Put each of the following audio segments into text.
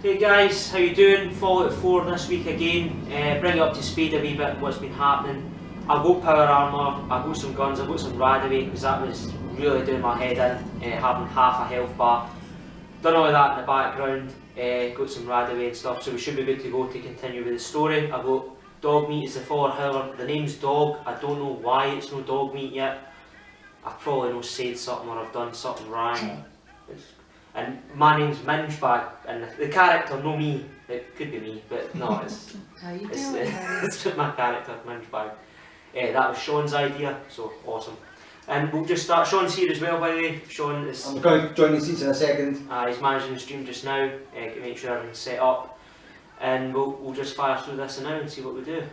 Hey guys, how you doing? Fallout 4 this week again. Bring you up to speed a wee bit what's been happening. I've got power armour, I've got some guns, I've got some radaway because that was really doing my head in, having half a health bar. Done all of that in the background, got some radaway and stuff, so we should be good to go to continue with the story. I've got dog meat as the Faller Howler. The name's Dog, I don't know why it's no dog meat yet. I've probably not said something or I've done something wrong. And my name's Mingebag, and the character, no me, it could be me, but no, it's my character, Mingebag. That was Sean's idea, so awesome. And we'll just start. Sean's here as well, by the way. Sean is. I'm going to join the seats in a second. He's managing the stream just now, make sure everything's set up, and we'll just fire through this now and see what we do.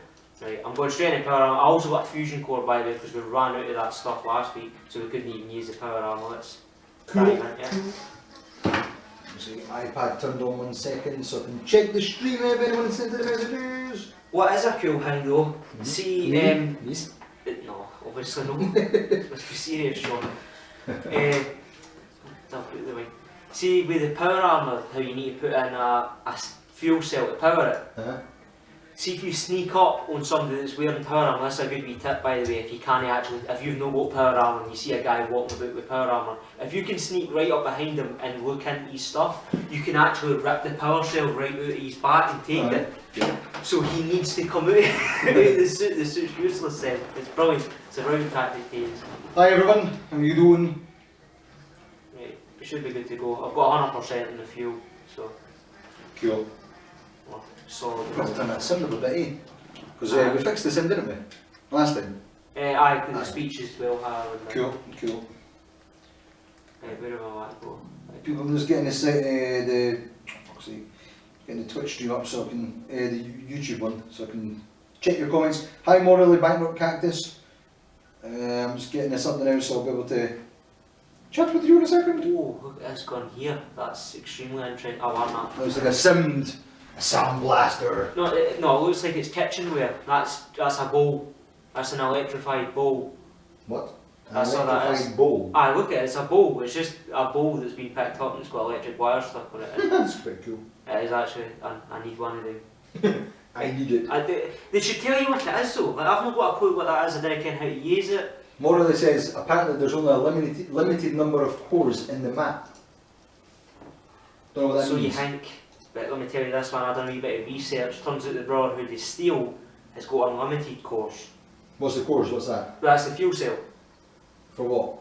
Right, I'm going straight into power armor. I also got a fusion core, by the way, because we ran out of that stuff last week, so we couldn't even use the power armor. Let's dive in, yeah. So iPad turned on 1 second so I can check the stream if anyone sent the messages. What is a cool thing though? See, yes. No, obviously no. Let's be serious, Sean. I'll put it the way. See, with the power armour, how you need to put in a fuel cell to power it. See, if you sneak up on somebody that's wearing power armour, that's a good wee tip, by the way. If you can't actually, if you've not got power armour and you see a guy walking about with power armour, if you can sneak right up behind him and look into his stuff, you can actually rip the power cell right out of his back and take it. Yeah. So he needs to come out, out of the suit. The suit's useless then. It's brilliant. It's a round tactic to use. Hi everyone, how are you doing? Right, we should be good to go. I've got 100% in the fuel, so. Cool. Well, solid. We've got to turn that sim a little bit, eh? Because we fixed the sim, didn't we? Last time. Aye, because the speeches will have. Cool, cool. Where have I let go? People, I'm just getting the fuck's sake, getting the Twitch stream up so I can, the YouTube one, so I can check your comments. Hi Morally Bankrupt Cactus. I'm just getting this up now so I'll be able to chat with you in a second. Oh, look at this gun here. That's extremely interesting. I want that. Looks like a sound blaster. No, no, it looks like it's kitchenware. That's a bowl. That's an electrified bowl. What? That's what that is. Bowl. Aye, look at it. It's a bowl. It's just a bowl that's been picked up and it's got electric wire stuck on it. That's quite cool. It is actually. I need one of them. I need it. They should tell you what it is though. Like, I've not got a clue what that is. I don't know how to use it. Morally says apparently there's only a limited number of cores in the map. Don't know what that So means. you think, but let me tell you this one, I've done a wee bit of research. Turns out the Brotherhood of Steel has got unlimited cores. What's the cores? What's that? That's the fuel cell. For what?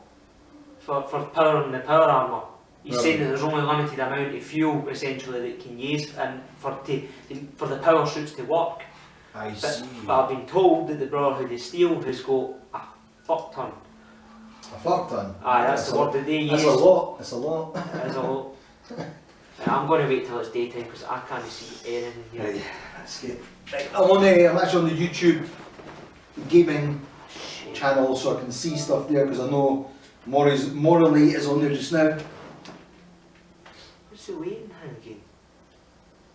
For powering the power armour. He's Right. saying that there's only a limited amount of fuel essentially that it can use and for the power suits to work. I But I've been told that the Brotherhood of Steel has got a fuck ton. A fuck ton. Aye, that's the word that they use. That's a lot. That's a lot. That is a lot. I'm going to wait till it's daytime because I can't see anything here. Right, that's good. Right, I'm actually on the YouTube gaming channel so I can see stuff there because I know Morally is on there just now. What's the waiting thing again?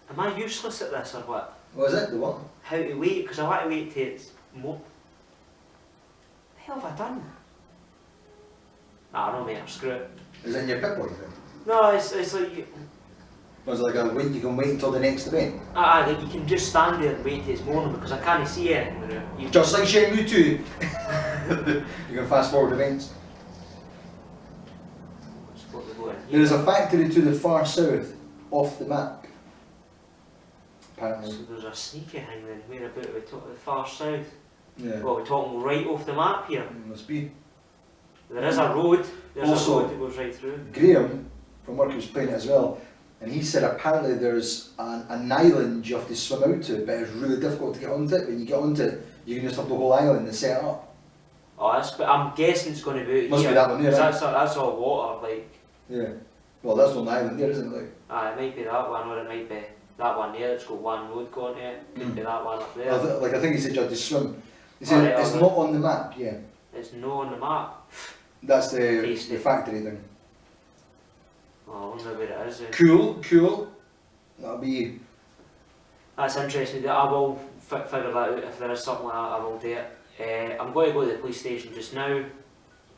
Am I useless at this or what? What is it? The what? How to wait? Because I want to wait till it's more. What the hell have I done? Nah, I don't matter, screw it. Is it in your Pip-Boy thing? No, it's like. Or is it like a wait, you can wait until the next event? Like you can just stand there and wait till it's morning because I can't see anything now. Just like Shenmue 2. You can fast forward events. There is a factory to the far south, off the map. Apparently. So there's a sneaky thing then. Where about are we talking? The far south? Yeah. Well, we're talking right off the map here. Must be. There is a road. There's Also, a road that goes right through. Graham, from work, was playing it as well, and he said apparently there's an island you have to swim out to, but it's really difficult to get onto it. When you get onto it, you can just have the whole island and set it up. Oh, I'm guessing it's going to be out Must here. be that one there, right? That's all water, like. Yeah. Well, that's not an island there, isn't it? Like? It might be that one, or it might be that one there. It's got one road going to it. Could be that one up there. I think he said you had to swim. He said it's not on the map, yeah. It's no on the map. That's the factory thing. Oh, I wonder where it is then. Cool. That'll be... That's interesting. I will figure that out. If there is something like that, I will do it. I'm going to go to the police station just now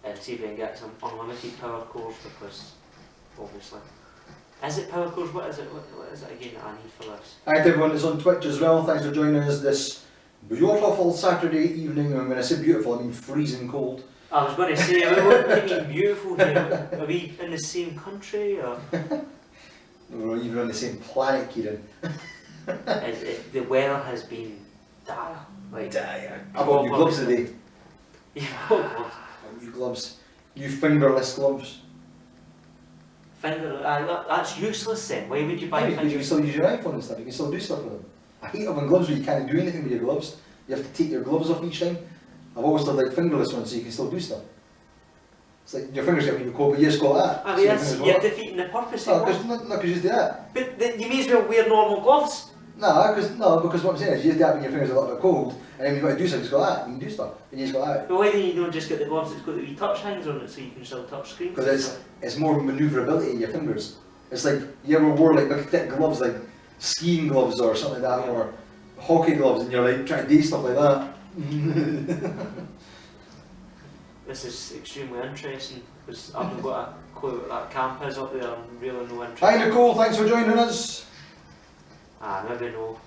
and see if we can get some unlimited power cores because, obviously. Is it power chords? What is it? What is it again that I need for this? Hi to everyone that's on Twitch as well, thanks for joining us this beautiful Saturday evening, and when I say beautiful I mean freezing cold. I was going to say, what do you mean beautiful here? Are we in the same country or? We're even on the same planet, Kieran. The weather has been dire. Like, Dire. I bought new gloves today. Yeah, what gloves? I bought new gloves. New fingerless gloves. That's useless then. Why would you buy Because you can fingers? still use your iPhone and stuff, you can still do stuff with them. I hate having gloves where you can't do anything with your gloves. You have to take your gloves off each time. I've always done like fingerless ones so you can still do stuff. It's like your fingers get really cold, but you just go like that. I mean, you're defeating the purpose of it. No, because you just do that. But then you may as well wear normal gloves. No, because what I'm saying is you just do that when your fingers are a little bit cold, and then when you want to do something, just go like that, you can do stuff, and you just go like that. But why don't you don't just get the gloves that's got the wee touch hands on it so you can still touch screens? Because it's more manoeuvrability in your fingers. It's like, you ever wore like big thick gloves, like skiing gloves or something like that, or hockey gloves, and you're like trying to do stuff like that. This is extremely interesting because I've not got a clue what that camp is up there. I'm really no interested. Hi Nicole, thanks for joining us. Maybe no.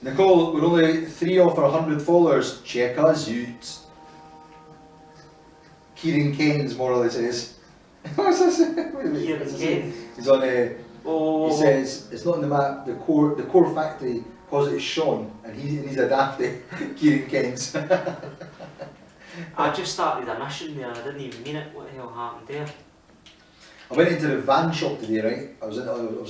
Nicole, we're only 3 off our 100 followers. Check us out. Kieran Keynes more or less says. What's this? Kieran Keynes. He's on Oh. he says it's not in the map. The core factory calls it Sean, and he's a dafty. Kieran Keynes. I just started a mission there. I didn't even mean it. What the hell happened there? I went into the van shop today, right? I was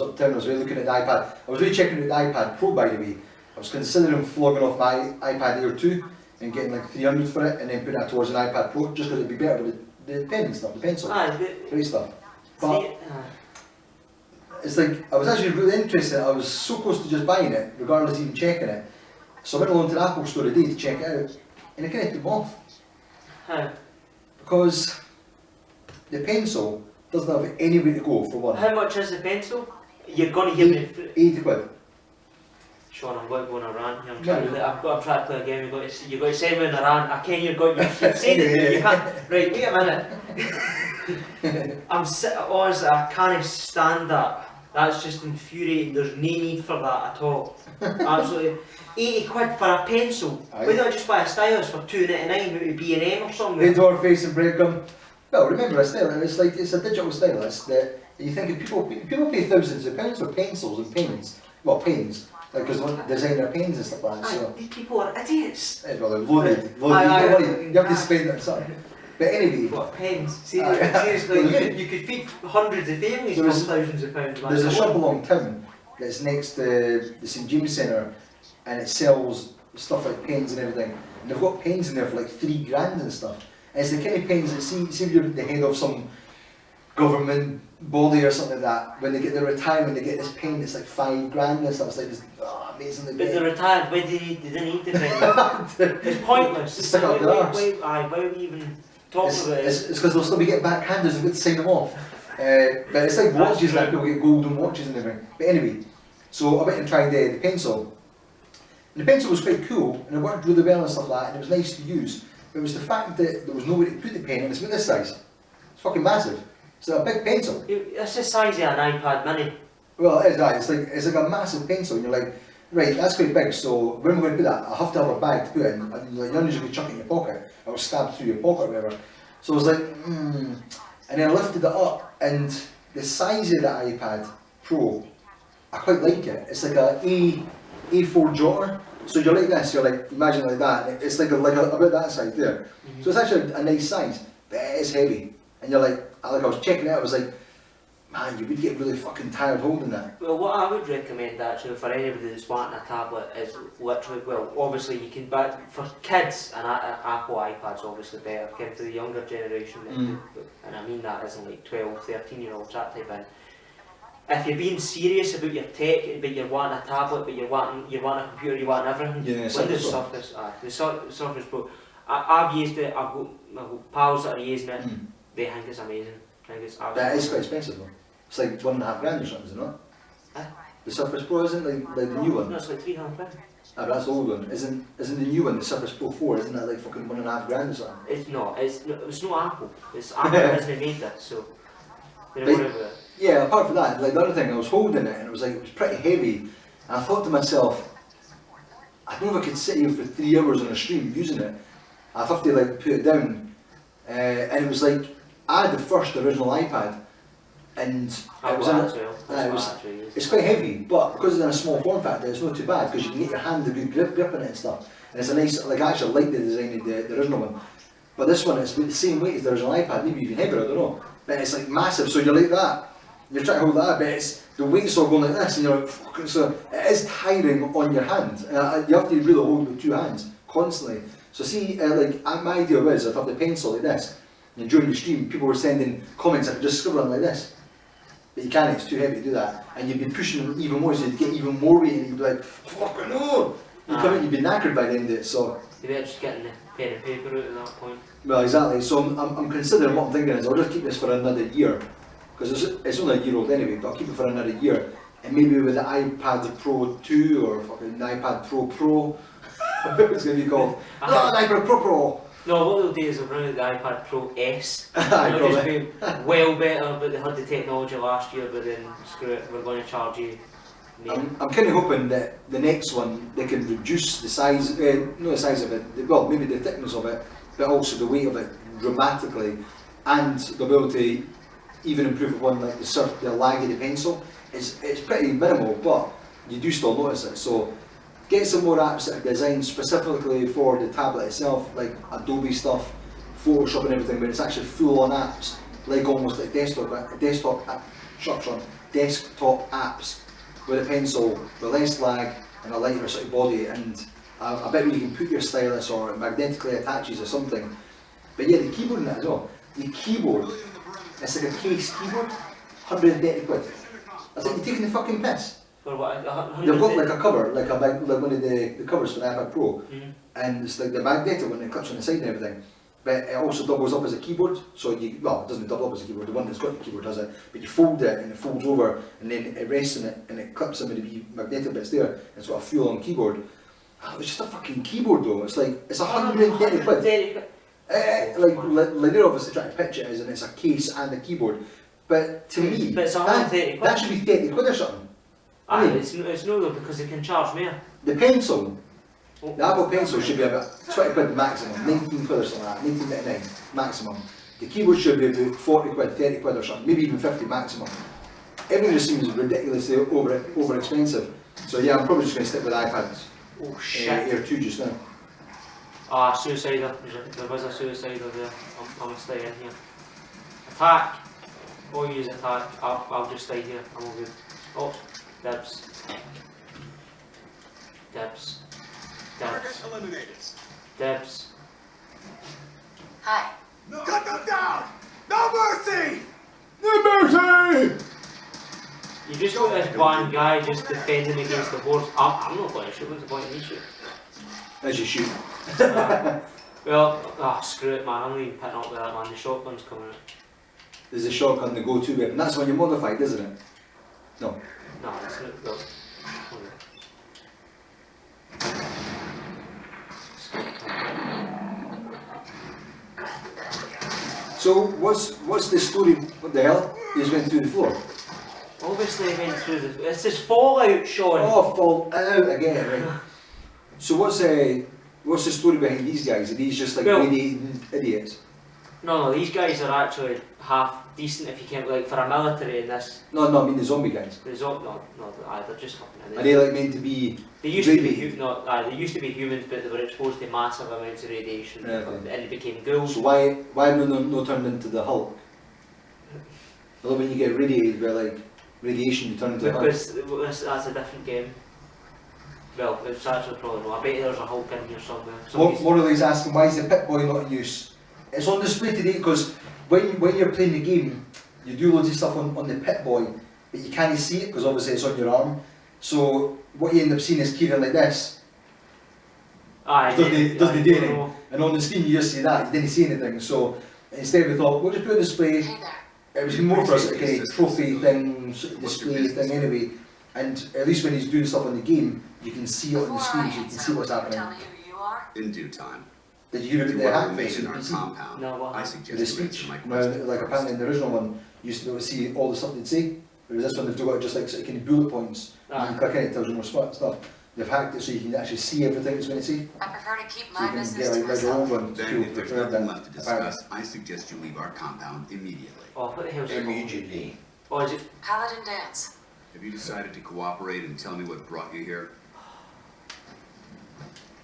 uptown, I was really looking at the iPad. I was really checking out the iPad Pro, by the way. I was considering flogging off my iPad Air 2 and getting like 300 for it and then putting that towards an iPad Pro just because it'd be better with the pen and stuff, the pencil. Great stuff. But it's like, I was actually really interested. I was so close to just buying it, regardless of even checking it. So I went along to the Apple store today to check it out, and I kind of took them off. How? Because the pencil doesn't have anywhere to go, for one. How much is the pencil? You're going to hear me. 80 quid. Sean, I'm going on a rant here. I'm trying to play a game. You've got to send me on a rant. I can't. You've said it. You can't. Right, wait a minute. Honestly, I can't stand that. That's just infuriating. There's no need for that at all. Absolutely. 80 quid for a pencil. Why don't I just buy a stylus for £2.99 at B&M or something? Indoor face and breakgum. Well, remember a stylus, it's a digital stylus that you think if people pay thousands of pounds for pencils and pens. Well, pens, because designer pens and stuff like that. So these people are idiots. well, they're loaded. You have to spend that something. But anyway. What, pens? Seriously, you could feed hundreds of families for thousands of pounds. There's a shop along town that's next to the St James Centre, and it sells stuff like pens and everything. And they've got pens in there for like £3 and stuff. And it's the kind of pens that see if you're the head of some government body or something like that, when they get their retirement they get this pen that's like £5 and stuff. It's like this amazingly But big. they're retired, why do they didn't need the pen? It's pointless. Just stick up their arse. Why are we even talking about it? It's because they'll still be getting backhanders and we'll sign them off. But it's like watches, like people get golden watches and everything. But anyway, so I went and tried the pencil. And the pencil was quite cool and it worked really well and stuff like that, and it was nice to use. But it was the fact that there was nowhere to put the pen, and it's about this size. It's fucking massive. It's a big pencil. It's the size of an iPad mini. Well, it is that. It's like a massive pencil, and you're like, right, that's quite big. So where am I going to put that? I have to have a bag to put it in. And you're like, you're not just going to chuck it in your pocket. It will stab through your pocket or whatever. So I was like, And then I lifted it up, and the size of the iPad Pro, I quite like it. It's like a A4 jotter. So you're like this, you're like, imagine like that, it's like about that size there. Mm-hmm. So it's actually a nice size, but it is heavy. And you're like I was checking it out, I was like, man, you would get really fucking tired holding that. Well, what I would recommend actually for anybody that's wanting a tablet is literally, well, obviously you can buy, for kids, and Apple iPad's obviously better, for the younger generation, and I mean that isn't like 12, 13-year-olds, that type in. If you're being serious about your tech, but you're wanting a tablet, but you're wanting a computer, you want everything, Windows Surface, the Surface Pro, I've used it, I've got pals that are using it, they think it's amazing. That is quite expensive though. It's like £1.5 grand or something, is it not? The Surface Pro isn't like the new one. No, it's like £300. But that's the old one. Isn't the new one, the Surface Pro 4, isn't that like fucking £1.5 grand or something? It's not Apple. It's Apple hasn't made that, so. Did it worry about it? Yeah, apart from that, like the other thing, I was holding it and it was like, it was pretty heavy. And I thought to myself, I don't know if I could sit here for 3 hours on a stream using it. I'd have to like put it down. And it was like, I had the first original iPad and it was in it. It's quite heavy, but because it's in a small form factor, it's not too bad because you can get your hand a good grip on it and stuff. And it's a nice, like I actually like the design of the original one. But this one is the same weight as the original iPad, maybe even heavier, I don't know. But it's like massive, so you're like that. You're trying to hold that, but it's, the weight's all going like this, and you're like, fucking, so it is tiring on your hand. You have to really hold it with 2 hands, constantly. So see, like, my idea was I'd have the pencil like this, and during the stream, people were sending comments, I could just scribble on like this. But you can't, it's too heavy to do that. And you'd be pushing them even more, so you'd get even more weight, and you'd be like, fucking no! You'd come in, you'd be knackered by the end of it, so. You'd be just getting the pen and paper out at that point. Well, exactly, so I'm considering, what I'm thinking is, I'll just keep this for another year. Because it's only a year old anyway, but I'll keep it for another year. And maybe with the iPad Pro 2 or fucking the iPad Pro, whatever it's going to be called. No, the iPad Pro. No, what they'll do is they'll bring out the iPad Pro S. It'll just be well better, but they had the technology last year, but then screw it, we're going to charge you. I'm kind of hoping that the next one, they can reduce the size, not the size of it, well maybe the thickness of it, but also the weight of it dramatically. And they'll be able to even improve upon like the lag of the pencil. It's pretty minimal, but you do still notice it. So get some more apps that are designed specifically for the tablet itself, like Adobe stuff, Photoshop and everything, but it's actually full on apps, like almost like desktop apps with a pencil, with less lag and a lighter sort of body, and I bet you can put your stylus or it magnetically attaches or something. But yeah, the keyboard in it as well. The keyboard, it's like a case keyboard, 130 quid. That's like, you're taking the fucking piss. For what? They've got like a cover, like one of the covers for the iPad Pro, and it's like the magnetic one that clips on the side and everything. But it also doubles up as a keyboard, so well, it doesn't double up as a keyboard, the one that's got the keyboard does it, but you fold it and it folds over and then it rests in it and it clips some of the magnetic bits there, and it's got a full-on keyboard. Oh, it's just a fucking keyboard though, it's like, it's 130 quid. Like they're obviously trying to pitch it as, and it's a case and a keyboard, but to me, but it's 130 quid. That should be 30 quid or something. I mean, it's no though, because they can charge more. The pencil, the Apple Pencil should be about 20 quid maximum, 19 quid or something like that, 19.99 maximum. The keyboard should be about 40 quid, 30 quid or something, maybe even 50 maximum. Everything just seems ridiculously over expensive. So yeah, I'm probably just going to stick with iPad Air 2 just now. Ah, suicider. There was a suicider there. I'm gonna stay in here. Attack. Or use attack. I'll just stay here. I'm all good. Oh, dibs. Dibs. Dibs. Dibs. Hi. No. Cut them down! No mercy! No mercy! You just got this one guy just defending against the horse. I'm not going to shoot. What's the point of me shooting? As you shoot. Well, screw it, man. I'm not even picking up with that, man. The shotgun's coming out. There's a shotgun, the go-to weapon. That's when you're modified, isn't it? No. No, it's not. Well, So what's the story? What the hell? You just went through the floor. obviously went through the. This is Fallout, Sean. Oh, Fallout again, right? So what's the story behind these guys? Are these just like radiating idiots? No, these guys are actually half decent if you count, like, for a military in this. No, I mean the zombie guys. They're just fucking idiots. Are they like meant to be? They used to be they used to be humans, but they were exposed to massive amounts of radiation, and they became ghouls. So why have they no turned into the Hulk? Although when you get radiated by like radiation, you turn into the Hulk. Because that's a different game. Well, it's actually probably not. I bet there's a Hulk in here somewhere. Morley's asking, why is the Pip-Boy not in use? It's on display today because when you're playing the game, you do loads of stuff on the Pip-Boy, but you can't see it because obviously it's on your arm. So what you end up seeing is Kieran like this. Doesn't do anything. And on the screen you just see that, you didn't see anything. So instead we thought, we'll just put a display. It was more for a sort of kind of trophy thing, sort of display thing anyway. And at least when he's doing stuff on the game, you can see it on the screen, so you can see what's happening. In due time. Did you hear about the hack face in our PC? compound, No, what I happened? suggest The you answer speech, my well, question like first. apparently in the original one, you used to be able to see all the stuff they'd say. Whereas this one they've got just like sort of kind of bullet points. You can click in, it tells you more stuff. They've hacked it so you can actually see everything it's going to say. I prefer to keep So you my can business get to like your own myself. one. Then, if there's nothing left to discuss, I suggest you leave our compound immediately. Oh, what the hell's it called? Immediately. Oh, is it? Paladin dance. Have you decided to cooperate and tell me what brought you here?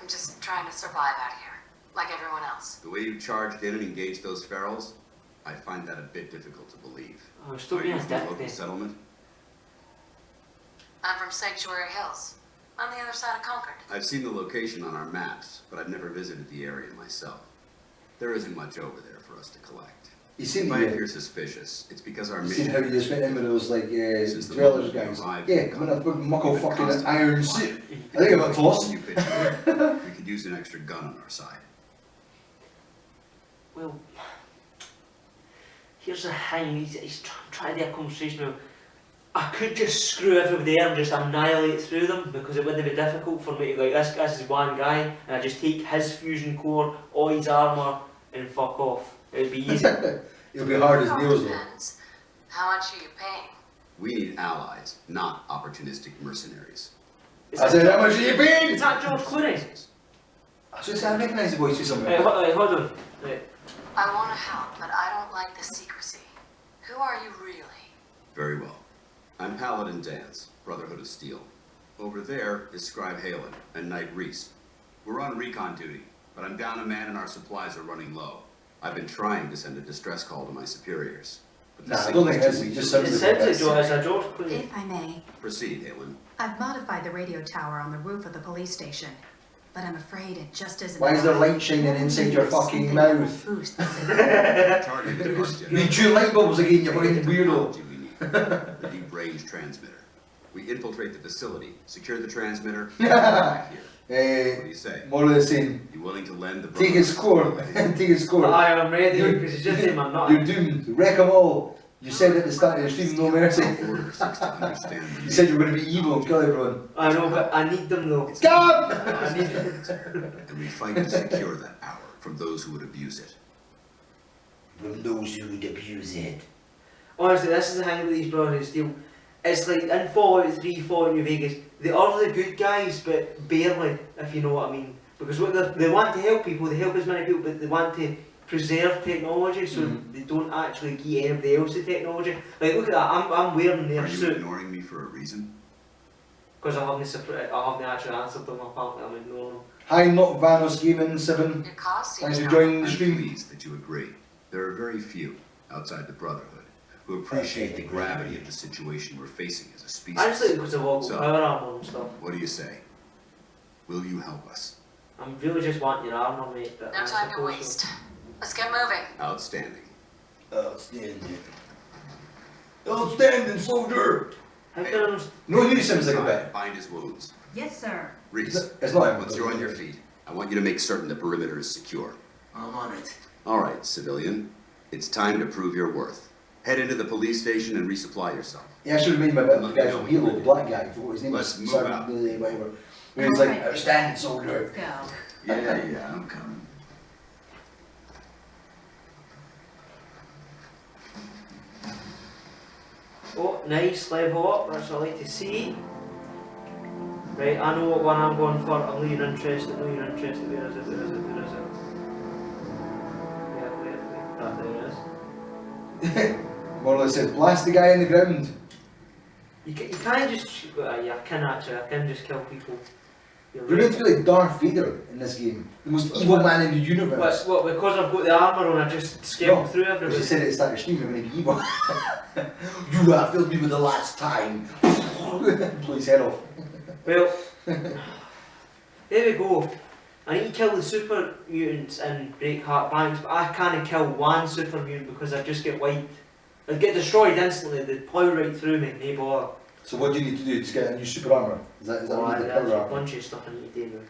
I'm just trying to survive out here, like everyone else. The way you charged in and engaged those ferals, I find that a bit difficult to believe. Oh, I'm still Are being you a from a dick local then. settlement? I'm from Sanctuary Hills, on the other side of Concord. I've seen the location on our maps, but I've never visited the area myself. There isn't much over there for us to collect. You seen If the I appear suspicious, it's because our you mission... seen how you just went in with those like Since the dwellers moment we guys? arrived, Yeah, I'm in a big muckle we've been fucking constantly iron on suit. fire. I think I got tossed. You pitch in, we could use an extra gun on our side. Well, here's the thing, he's trying to do a conversation with. I could just screw everybody there and just annihilate through them because it wouldn't be difficult for me to, like, this is one guy and I just take his fusion core, all his armour and fuck off. It would be easy. It'll be hard as It all nails though. depends. How much are you paying? We need allies, not opportunistic mercenaries. I said, how much are you paying? Is that George Clooney? I was just saying, I recognise the voice for something. Hold on. Right. I want to help, but I don't like the secrecy. Who are you really? Very well. I'm Paladin Dance, Brotherhood of Steel. Over there is Scribe Halen and Knight Reese. We're on recon duty, but I'm down a man and our supplies are running low. I've been trying to send a distress call to my superiors. But the Nah, I don't think signal's it is, too it weak just to sounds It like sounds like it's a George Clooney. If I may, proceed, Halen. I've modified the radio tower on the roof of the police station, but I'm afraid it just isn't. Why is there enough. light shining inside your fucking Something that will mouth? boost the signal. Target the Because first you need two light bulbs again, you fucking weirdo. technology we need. The deep range transmitter. We infiltrate the facility, secure the transmitter, and come back here. What do you say? More of the same. You willing to lend the Take his score. Take his score. I am ready You're- because it's just in my nut. You're doomed. Wreck them all. You said at the start of your stream, no mercy. Order seeks to understand the You said you were going to be evil and kill everyone. I know, but I need them though. Stop! I need them. and we fight to secure that power from those who would abuse it. From those who would abuse it. Honestly, this is the thing with these Brotherhood of Steel. It's like in Fallout 3, Fallout New Vegas, they are the good guys, but barely, if you know what I mean. Because what they want to help people, they help as many people, but they want to preserve technology, so they don't actually give anybody else the technology. Like, look at that, I'm wearing their Are you suit, ignoring me for a reason? because I haven't actually answered them, apparently I'm ignoring them. Hi, not Vanos Gaming 7. Your cost Thanks seems for joining the I'm stream. pleased that you agree. There are very few outside the Brotherhood who appreciate the gravity of the situation we're facing as a species. Honestly, because of all the So- power armor and stuff. What do you say? Will you help us? I'm really just wanting your armor, mate. But No I time to suppose waste. so. Let's get moving. Outstanding. Outstanding. Outstanding, soldier! How can I just... No, who sounds like a bit. Bind his wounds. Yes, sir. Reese, It's not him. once you're on your feet, I want you to make certain the perimeter is secure. I'm on it. All right, civilian. It's time to prove your worth. Head into the police station and resupply yourself. He actually reminded me a bit of the guy from Halo, the black guy, I forgot his name Let's was. move out. Whatever. Where he's like, Alright. outstanding, soldier. Let's go. Yeah, I'm coming. Oh, nice, level up, that's what I like to see. Right, I know what one I'm going for. I know you're interested, Where is it? Yeah, there it is. More or less says, blast the guy in the ground. You can't just shoot, yeah, I can just kill people. You're You're meant to right. be like Darth Vader in this game. The most evil man in the universe. What, because I've got the armour on, I just scale No, through As everybody. you said at the start of the stream, you're going to be evil. You have filled me with the last time. Blow his head off. Well, there we go. I need to kill the super mutants and break heart banks, but I can't kill one super mutant because I just get wiped. I'd get destroyed instantly, they'd plough right through me, no bother. So what do you need to do to get a new super armour? Is that Oh, what you need, the there's power a armour? bunch of stuff I need to do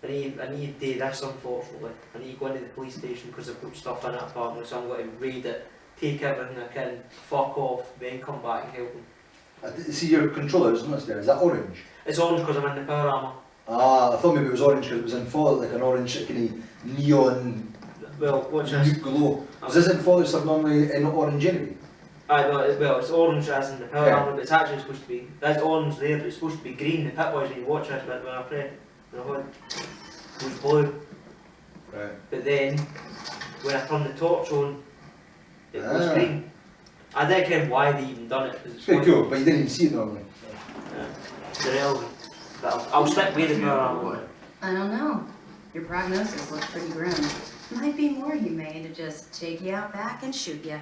now. I need to do this, unfortunately. I need to go into the police station because I've got stuff in it apparently, so I'm going to raid it, take everything I can, fuck off, then come back and help them. See your controller, isn't it there? Is that orange? It's orange because I'm in the power armour. Ah, I thought maybe it was orange because it was in Fallout, like an orange kind of neon Well, watch this. nuke glow. Is this in Fallout stuff normally in orange anyway? Well, it's orange as in the power Yeah. armor, but it's actually supposed to be. That's orange there, but it's supposed to be green. The pit boys need to watch this bit when I play. The hood was blue, Right. but then when I turned the torch on, it was Ah. green. I don't care why they even done it because It's pretty cool, but you didn't even see it normally. It's irrelevant. But I'll stick with the power armor. I don't know. Your prognosis looks pretty grim. Might be more humane to just take you out back and shoot you.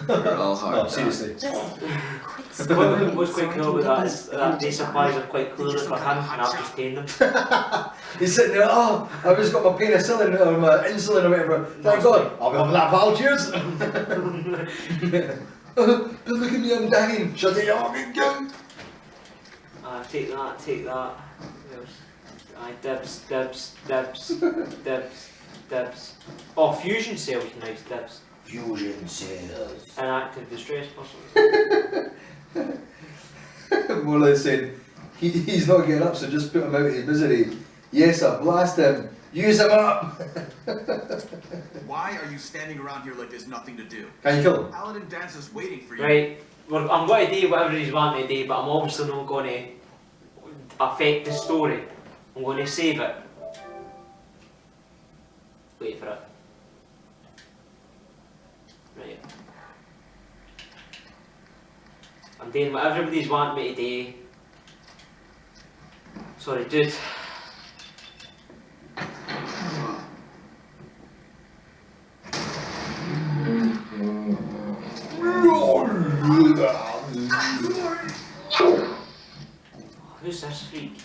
You're all hard. No, seriously. Just quit What's quite cool about that is that these supplies are quite clearly for him, and I've just taken them. He's sitting there, oh, I've just got my penicillin or my insulin or whatever. Thank God, I'll be having that, pal, cheers. But look at me, I'm dying. Shut it up, big gun. Take that, take that. Aye, dibs, dibs, dibs, dibs, dibs. Oh, fusion cells, nice dibs. Fusion cells. An active distress person. More or less saying, he's not getting up, so just put him out of his misery. Yes, sir, blast him. Use him up. Why are you standing around here like there's nothing to do? Can you kill him? Paladin Dance is waiting for you. Right, I'm going to do whatever he's wanting to do, but I'm obviously not going to affect the story. I'm going to save it. Wait for it. Right. I'm doing what everybody's wanting me to do. Sorry, dude. Who's this freak?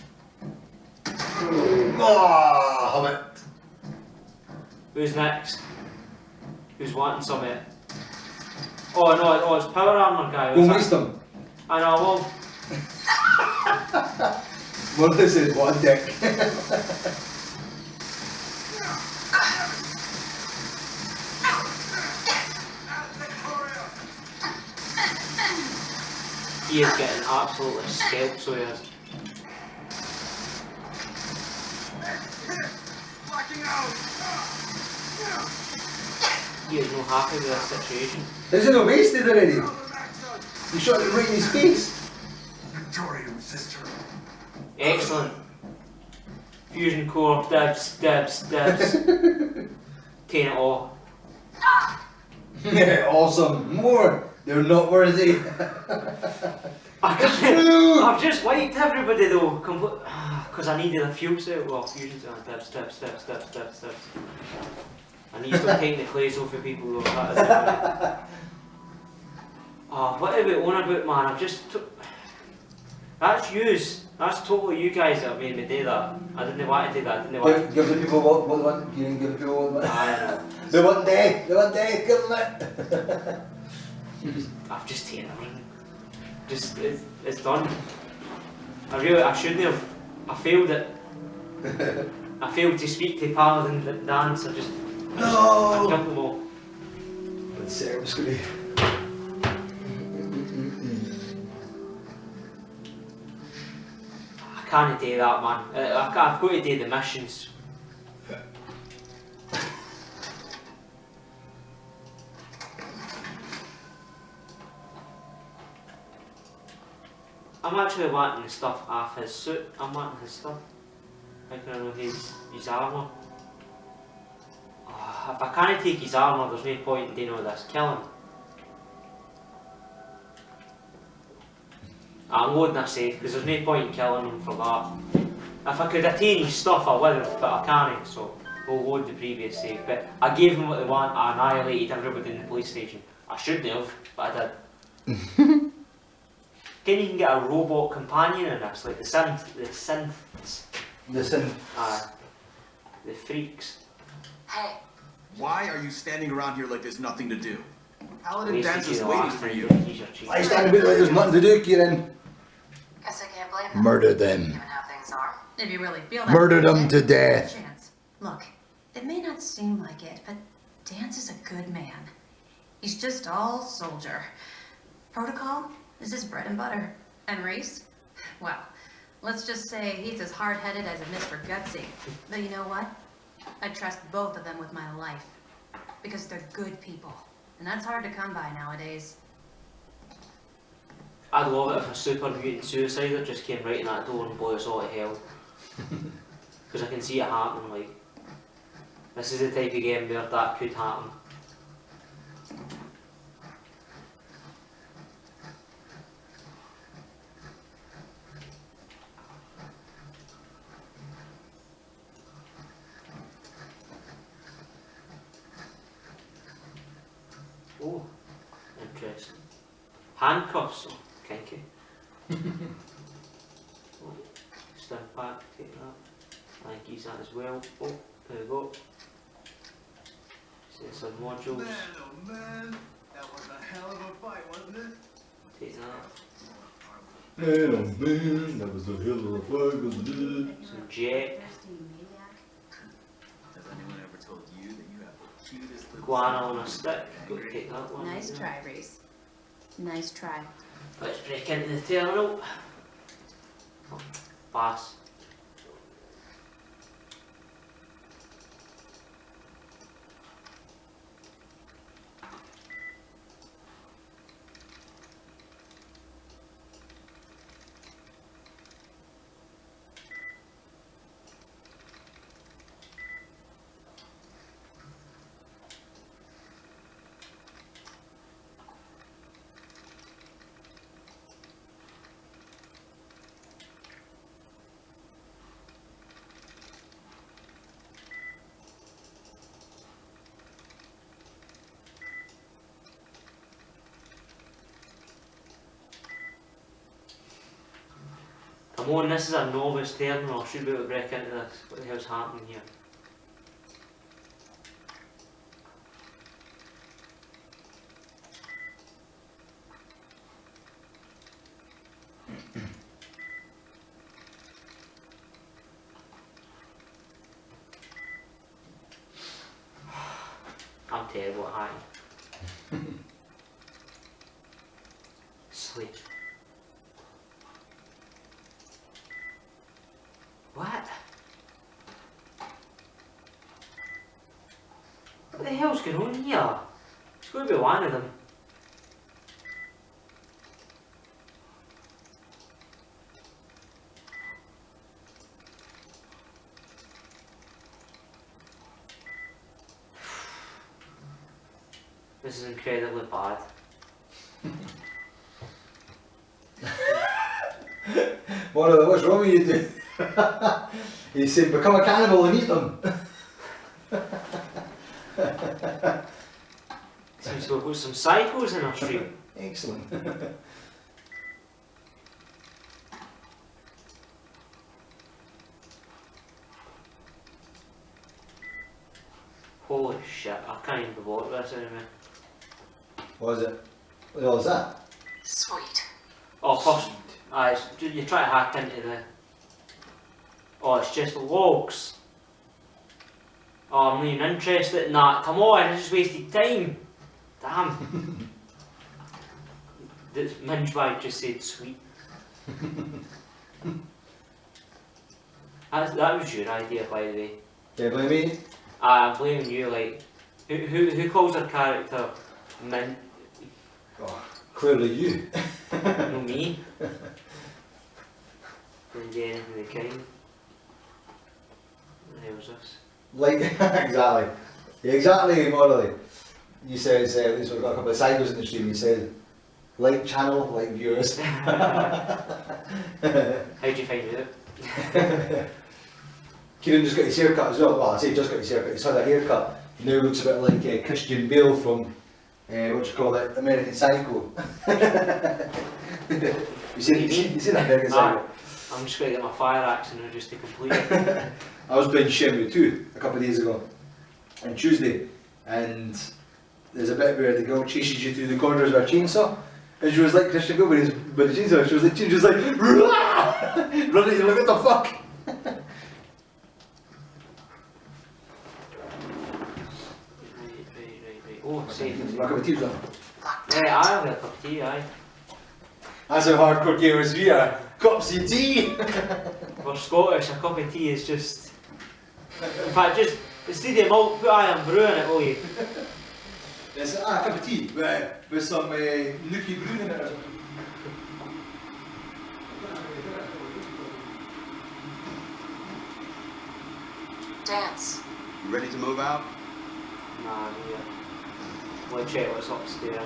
Ah, Hobbit. Who's next? Who's wanting something? Oh no, oh, it's power armor guy. Go What's and that? waste him. I know, well, What this is, what a dick. he is getting absolutely scalped, so he is. Blacking out! He is not happy with this situation. Is it not wasted already? You shot him right in his face. Victorian sister. Excellent. Fusion core, dibs, dibs, dibs. Taking it all. Awesome. More. They're not worthy. I've just wiped everybody though, because I needed a fuel cell. Well, fusion cell, dibs, dibs, dibs, dibs, dibs, dibs. I need to stop taking the clays off of people though. That is it. Oh, what are we on about, man? I've just that's yous. That's totally you guys that made me do that. I didn't want to do that. I didn't want Give the people what they want. You didn't give the people what they want. I know. They want death. They want death. Give them it. I've just taken everything. Just, it's done. I shouldn't have. I failed it. I failed to speak to Paladin Dance. I No. killed them all. Let's see. I'm just gonna. I can't do that, man. I've got to do the missions. I'm actually wanting the stuff off his suit. I'm wanting his stuff. How can I know his armour? Oh, if I can't take his armour, there's no point in doing all this. Kill him. I'm loading a safe because there's no point in killing him for that. If I could attain his stuff, I would have, but I can't, so we'll load the previous save. But I gave them what they want. I annihilated everybody in the police station. I shouldn't have, but I did. Can you get a robot companion in this, like the synths? Listen. The freaks. Hey, Why are you standing around here like there's nothing to do? Paladin Wasted Dance you is the waiting last for time, you. but he's your cheat. I stand a bit like there's nothing to do, Kieran. guess I can't blame them. Murder them. Given how things are. If you really feel that Murder way, them then to give it a death. chance. Look, it may not seem like it, but Dance is a good man. He's just all soldier. Protocol is his bread and butter. And Reese? Well, let's just say he's as hard-headed as a Mr. Gutsy. But you know what? I trust both of them with my life. Because they're good people. and that's hard to come by nowadays. I'd love it if a super mutant suicider just came right in that door and blew us all to hell. Because I can see it happening, like. This is the type of game where that could happen. Oh, interesting. Handcuffs, oh, kinky. Oh, stand back, take that. I think he's that as well. Oh, there we go. See some modules. Man, oh man, that was a hell of a fight, wasn't it? Take that. Man, oh man, that was a hell of a fight, wasn't it? Some jet. Has anyone ever told you that you have the cutest little Guana on a stick. Go take that one. Nice try, Reese. Nice try. Let's break into the terminal. Oh, pass. Come on, this is a novice terminal. I should be able to break into this. What the hell's happening here? I'm terrible at hiding. Sleep. What? What the hell's going on here? It's going to be one of them. This is incredibly bad. What's wrong with you, dude? He said, become a cannibal and eat them. Seems to have got some psychos in our stream. Excellent. Holy shit, I can't even believe this anymore. What is it? What the hell is that? Sweet. Oh, first, you try to hack into the... Oh, it's just logs. Oh, I'm not even interested in that. Come on, I just wasted time. Damn. The Mingebag just said sweet. That was your idea, by the way. Do you blame me? I'm blaming you, like... Who calls their character Mint? Oh, clearly you. No, me. Didn't do anything of the kind. What the hell was this? Like, exactly. Yeah, exactly, morally. You said, at least we've got a couple of cycles in the stream, you said, like channel, like viewers. How'd you find it? Kieran just got his haircut as well. Well, I say just got his haircut, he's had a haircut. He now looks a bit like Christian Bale from, what do you call it, American Psycho. you seen that American Psycho? I'm just going to get my fire axe and just to complete it. I was playing Shenmue 2 a couple of days ago, on Tuesday, and there's a bit where the girl chases you through the corners with a chainsaw, and she was like Christian Bale with the chainsaw, she was like, running, you're like, what the fuck? Right. Oh, safe. My cup of tea's on. Yeah, I have a cup of tea, aye. That's how hardcore gamers we are. Cups of tea! For Scottish, a cup of tea is just... In fact, just, instead of milk, put iron brew in it, will you? There's a cup of tea with some Nuki Brune in it or something. Dance. You ready to move out? Nah, yeah. We'll check what's upstairs.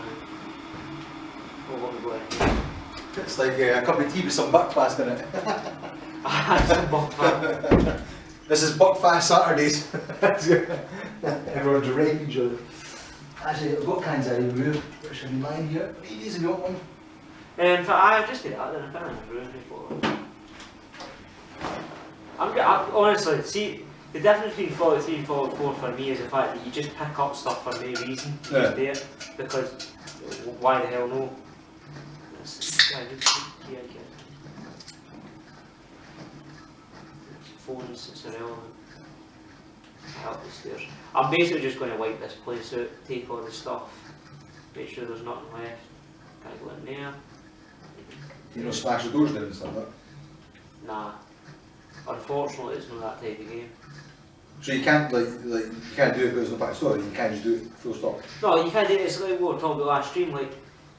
Oh, what we going? It's like a cup of tea with some buckfast in it. Some buckfast. This is Buckfast Saturdays. Everyone's raping each other. Actually, I've got cans of brew, which I be mine here. Ladies, if you want one. In fact, I've just did that then. I've been in the room before. I honestly, see, the difference between 43 and 44 for me is the fact that you just pick up stuff for no reason. You just do it. Because, why the hell no? Phones, it's irrelevant. Up the stairs. I'm basically just going to wipe this place out, take all the stuff, make sure there's nothing left. Can't go in there. You know, smash the doors down and stuff like that. Nah. Unfortunately, it's not that type of game. So you can't you can't do it because it's not back story. You can't just do it full stop. No, you can't do it. It's like what we were talking about last stream. Like,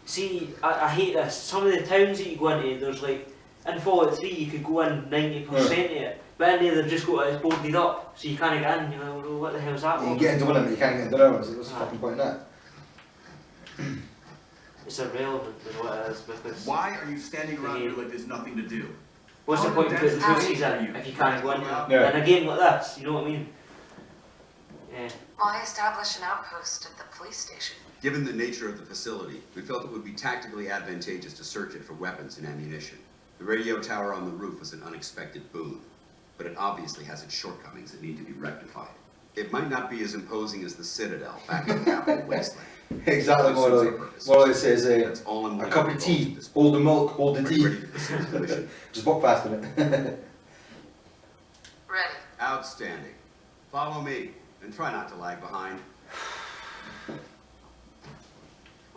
see, I hate this. Some of the towns that you go into, there's like in Fallout 3 you could go in 90% of it, but in there they've just got it boarded up, so you can't get in. You're like, well, what the hell's that? You can get into one of them, but you can't get into the other ones. What's the fucking point in that? It's irrelevant, is what it is, because Why are you standing around here like there's nothing to do? what's the point of putting pussies in if you can't go in there? In a game like this, you know what I mean? Yeah. Why establish an outpost at the police station? Given the nature of the facility, we felt it would be tactically advantageous to search it for weapons and ammunition. The radio tower on the roof was an unexpected boon, but it obviously has its shortcomings that need to be rectified. It might not be as imposing as the Citadel back in the capital wasteland. Exactly what I says. That's all I'm A cup of tea, hold the milk, hold the tea. Ready to proceed to the mission. Just Buckfast in it. Ready. Outstanding. Follow me, and try not to lag behind.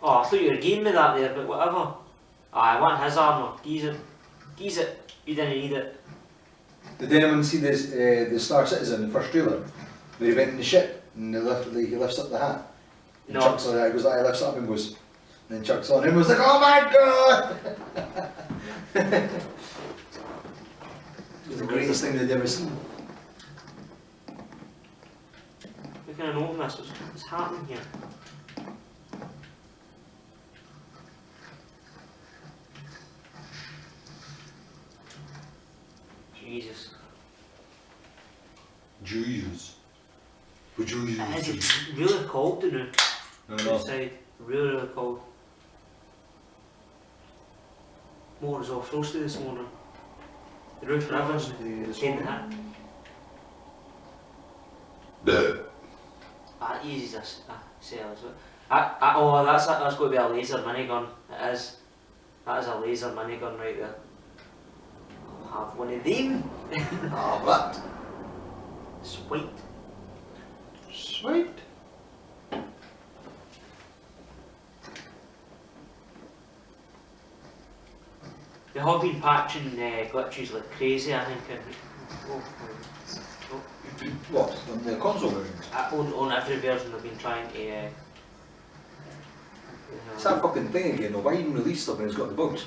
Oh, I thought you were gaming me that there, but whatever. I want his armour. Geese it. Geese it. You didn't need it. Did anyone see this, the Star Citizen, the first trailer? Where he went in the ship and he lifts up the hat. And No. Chuck's on it, he goes, he lifts it up and goes, and then Chuck's on him and was like, oh my god! It was the greatest thing they'd ever seen. We can open this. What's happening here? Jesus. Jesus. Would you use It is really cold in there. No. Outside. Really, really cold. Motor's all frosty this morning. The roof and everything. Came the hat. Easy to say as well. Oh, that's going to be a laser minigun. It is. That is a laser minigun right there. I'll have one of them. Oh, what? Sweet. Sweet. They have been patching glitches like crazy, I think. What? On the console version? On every version they've been trying to... It's that fucking thing again, though. Why even release stuff when it's got the bugs?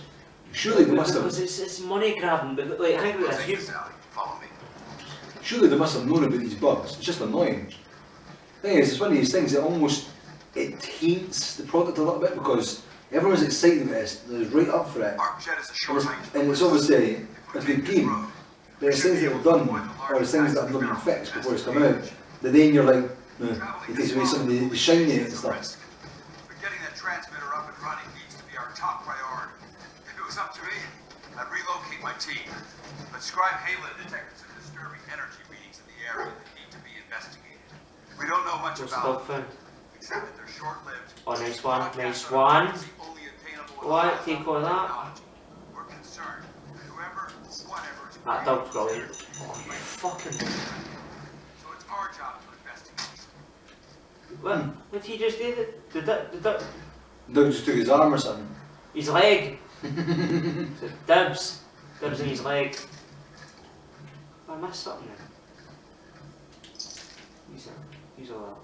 Surely they must have... Because it's money grabbing, but like, I think about this, Thank you, Sally. Follow me. Surely they must have known about these bugs. It's just annoying. The thing is, it's one of these things that almost... It taints the product a little bit because everyone's excited about this. They're right up for it. Our jet is a short range. And it's obviously a good game. There's things that have done, or there's things that have not been fixed before it's come out, that then you're like, it takes away some of the shiny and stuff. But getting that transmitter up and running needs to be our top priority. If it was up to me, I'd relocate my team. But Scribe Halen detected some disturbing energy readings in the area that need to be investigated. We don't know much what's the about dog them, found? except that they're short-lived. Oh, nice one, nice one. What? Take all that. We're concerned that whoever, whatever is That dog's brilliant. Oh, you fucking... So it's our job to investigate. What did he just do? The duck... Doug just took his arm or something. His leg! Dibs. Dibs in his leg. I missed something there. Use all that.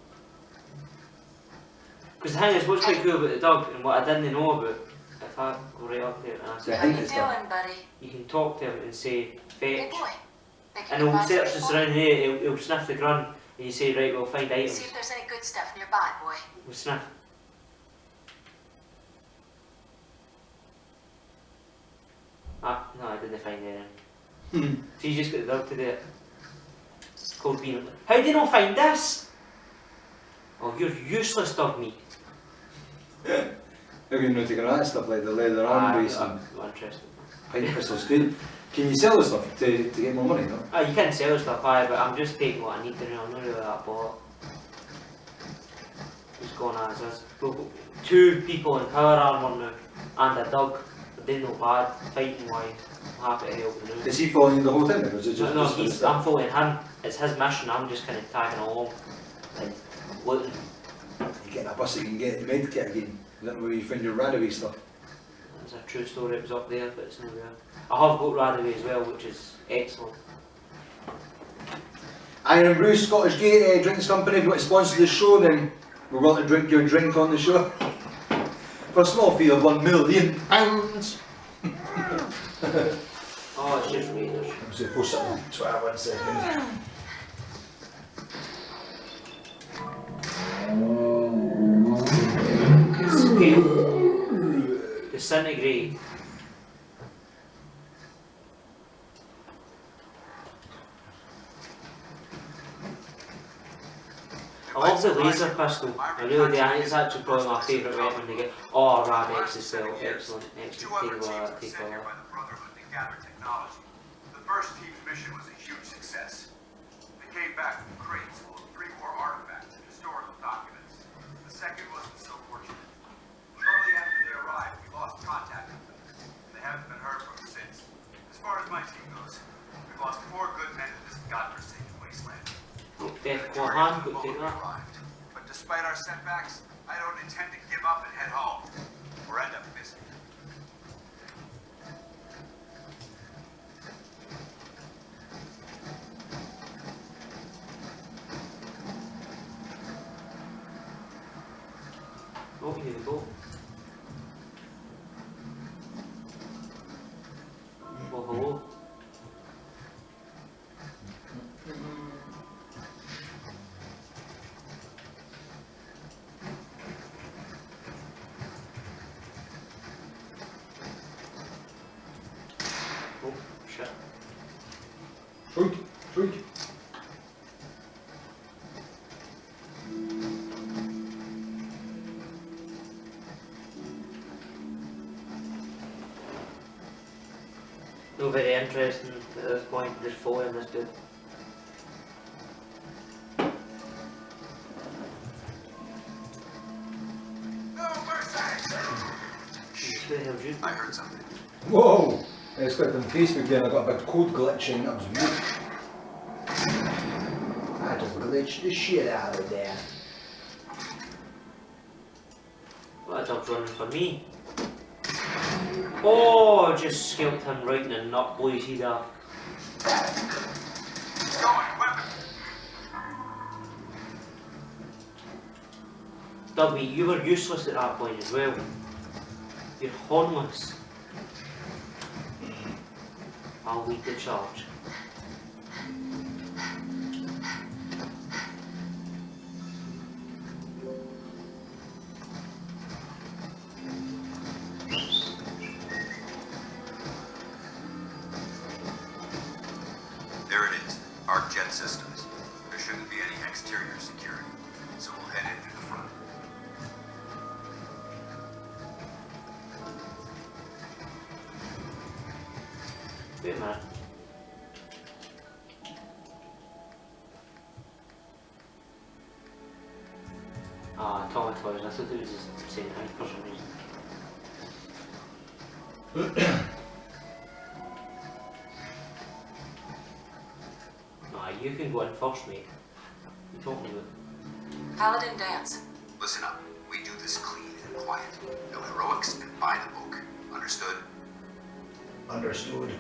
Because the thing is, what's quite cool about the dog, and what I didn't know about, if I go right up there and ask Yeah. How you hint is that- doing, buddy? you can talk to him and say, Hey, fetch, boy. Think and you he'll can find search some the people? surrounding area, he'll sniff the grunt, and you say, right, we'll find See items. if there's any good stuff nearby, boy. We'll sniff. Ah, no, I didn't find anything. So you just got the dog to do it. It's called being. How do you not find this? Oh, you're useless, dog meat. How can you not take that stuff like the leather arm brace and I'm not interested. pint pistols? Can you sell the stuff to get more money, no? You can sell stuff, but I'm just taking what I need to know. I'm not really that bothered. Just going as is. We've got 2 people in power armour now, and a dog. But they're not bad, fighting wise. I'm happy to help them out. Is he following you the whole time, or is it just... No, just for the I'm stuff? following him. It's his mission. I'm just kind of tagging along, like looting. You get in a bus, you can get the med kit again. Is that where you find your Radaway stuff? It's a true story. It was up there, but it's not there. I have got Radaway as well, which is excellent. Iron Brew, Scottish Gate Drinks Company, if you want to sponsor the show, then we're willing to drink your drink on the show. For a small fee of £1 million. Oh, it's just Raiders. I'm just going to post something on Twitter 1 second. Scale. Disintegrate. I love the laser pistol. I really do. It's actually probably my favourite weapon to get. Oh, Rabex is still excellent. Excellent. Take that. Take that. The first team's mission was a huge success. They came back with crates full of pre-war artifacts and historical documents. The second wasn't so fortunate. Shortly after they arrived, we lost contact with them. They haven't been heard from since. As far as my team goes, we've lost 4 good men in this godforsaken wasteland. Death Claw hand, go take that. But despite our setbacks, I don't intend to give up and head home, or end up missing. Oh, here we go. Well, hello. Oh, shit. Sweet, sweet. No, very interesting at this point, just following this dude. No mercy! Where the hell did you? I heard something. Whoa! I just clicked on Facebook there and I got a big code glitching. That was weird. I just glitched the shit out of there. Well, that dog's running for me. Oh, just scalped him right in the nut, boys. He's off. Going, weapon! Dubby, you were useless at that point as well. You're hornless. I'll lead the charge. There it is. Arc jet systems. There shouldn't be any exterior security, so we'll head in through the front. Wait a minute. Ah, Tommy Toys. I thought it was just the same thing for some reason. Nah, you can go in first, mate. You told me that. Paladin dance. Listen up. We do this clean and quiet. No heroics and by the book. Understood? Understood.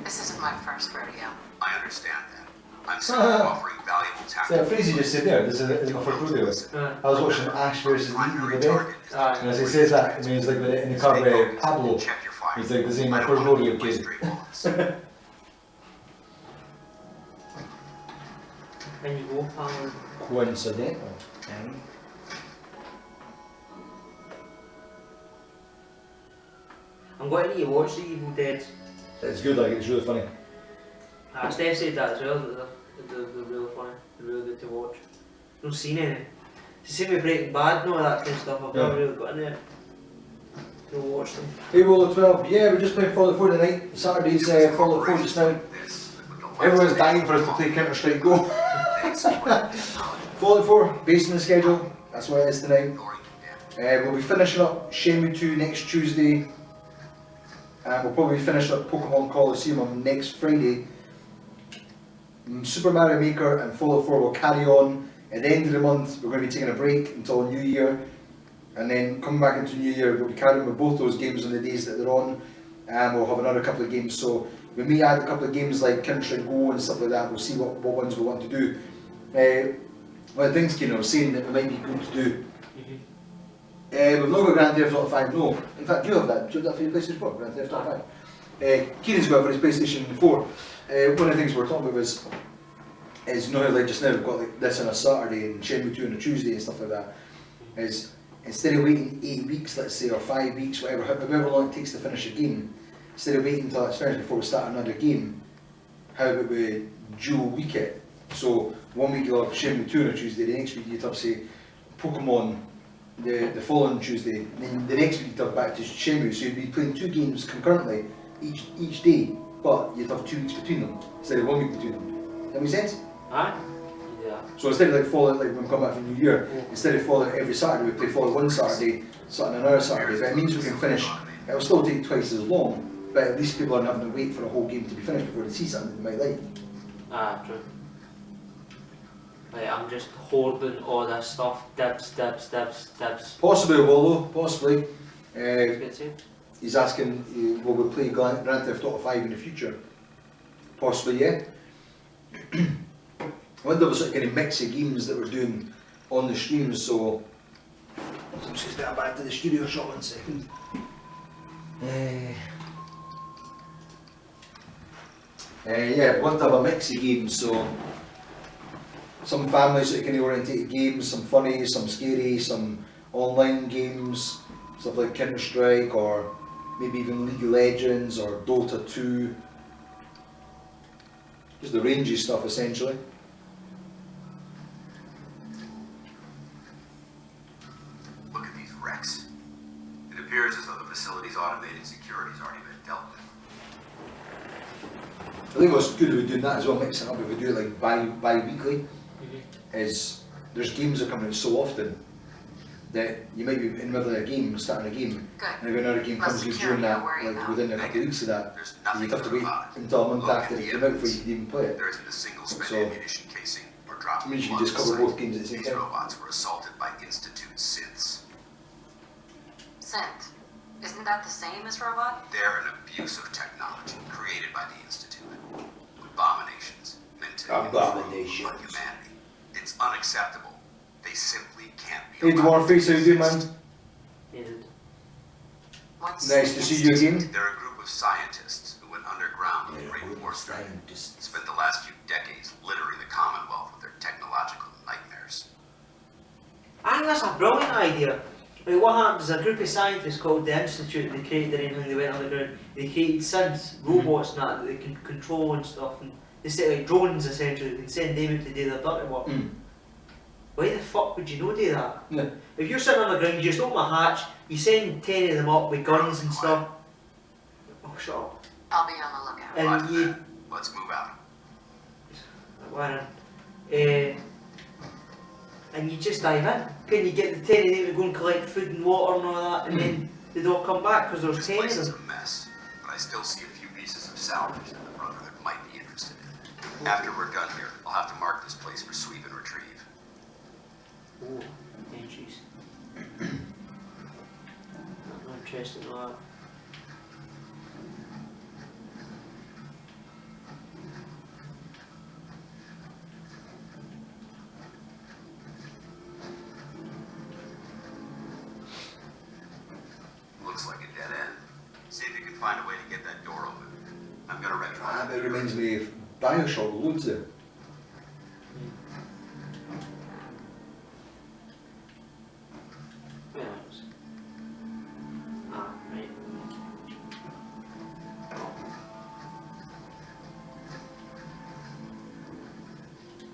This isn't my first rodeo. I understand that. I'm simply offering valuable So tactical. the phrase you just said there, this is my first rodeo. I was watching Ash versus Lee the other day, and as he says that, it means like in the car with Pablo, Check your fire. he's like, this ain't my I first don't wanna rodeo, give my kid. straight bullets. Then you go, pal. Coincidental. I'm going to need to watch The Evil Dead. It's good, like, it's really funny. Steph said that as well, that they're really funny, they're really good to watch. I've not seen any. It's the same with Breaking Bad and all that kind of stuff, I've never really got in there to watch them. Hey, Roll 12, yeah, we're just playing Fallout 4 tonight. Saturday's Fallout 4 just now. Everyone's dying for us to play Counter-Strike Go. Fallout 4, based on the schedule, that's what it is tonight. We'll be finishing up Shenmue 2 next Tuesday. And we'll probably finish up Pokemon Coliseum on next Friday. Super Mario Maker and Fallout 4 will carry on. At the end of the month, we're going to be taking a break until New Year. And then coming back into New Year, we'll be carrying with both those games on the days that they're on. And we'll have another couple of games. So we may add a couple of games like Counter-Strike Go and stuff like that. We'll see what ones we want to do. One of the things, Keenan, I was saying that we might be good to do. We've not got Grand Theft Auto 5, no. In fact, do you have that? Do you have that for your PlayStation 4? Grand Theft Auto 5? Keenan's got it for his PlayStation 4. One of the things we were talking about is you know how like just now we've got like this on a Saturday and Shenmue 2 on a Tuesday and stuff like that. Is instead of waiting 8 weeks, let's say, or 5 weeks, whatever, however long it takes to finish a game, instead of waiting until it's finished before we start another game, how about we dual week it? So 1 week you'll have Shenmue 2 on a Tuesday, the next week you'd have, say, Pokemon the following Tuesday, and then the next week you'd have back to Shenmue, so you'd be playing 2 games concurrently each day, but you'd have 2 weeks between them, instead of 1 week between them. Does that make sense? Aye? Yeah. So instead of like Fallout, like when we come back from New Year, instead of Fallout every Saturday, we play Fallout one Saturday, Saturday another Saturday, but it means we can finish, it'll still take twice as long, but at least people aren't having to wait for a whole game to be finished before they see something they might like. Ah, true. Like, I'm just hoarding all this stuff, dibs. Possibly, Waldo, possibly. Good too. He's asking, will we play Grand Theft Auto 5 in the future? Possibly, yeah. I wonder if there's kind of mix of games that we're doing on the streams, so I'm just going to back to the studio shot 1 second. Yeah, we want to have a mix of games, so some family sort of kind of orientated games, some funny, some scary, some online games, stuff like Counter-Strike or maybe even League of Legends or Dota 2. Just the rangy stuff essentially. Look at these wrecks. It appears as though the facility's automated security's already been dealt with. I think what's good about doing that as well, mixing it up if we do it like bi-weekly, is there's games that come out so often that you might be in the middle of a game, starting a game, Good. and if another game comes out during that, like within a couple of weeks of that, There's you'd nothing have to good wait about it. until a month Look after at it the came out before evidence. you could even play it. There isn't a single spent So, ammunition casing or drop it means you blood just on cover site. both games at the same These time. robots were assaulted by Institute synths. Synth. Isn't that the same as robot? They're an abuse of technology created by the Institute. Abominations meant to Abominations. improve on humanity. It's unacceptable. They simply can't be Hey allowed Dwarface, how you doing, exist. man? Yeah, dude. What's Nice to see you again. They're a group of scientists who went underground with great foresight. Spent the last few decades littering the Commonwealth with their technological nightmares. I think that's a brilliant idea. Like, what happens is a group of scientists called the Institute, they created their own thing, they went underground, they created synths, robots and that they can control and stuff, and they set like drones essentially, they can send them out to do their dirty work. Why the fuck would you not do that? Yeah. If you're sitting on the ground, you just open a hatch, you send 10 of them up with guns and stuff. Oh, shut up. I'll be on the lookout. And Roger you... that. Let's move out. Why and you just dive in. Can you get the 10 of them to go and collect food and water and all that, and then they'd all come back because there's This 10 of place is them. a mess, but I still see a few pieces of salvage that the Brotherhood might be interested in. After we're done here, I'll have to mark this place for sweep and retrieve. Oh, entries. I'm interested in that. reminds me of Bioshock loads there. Where else? Ah, right.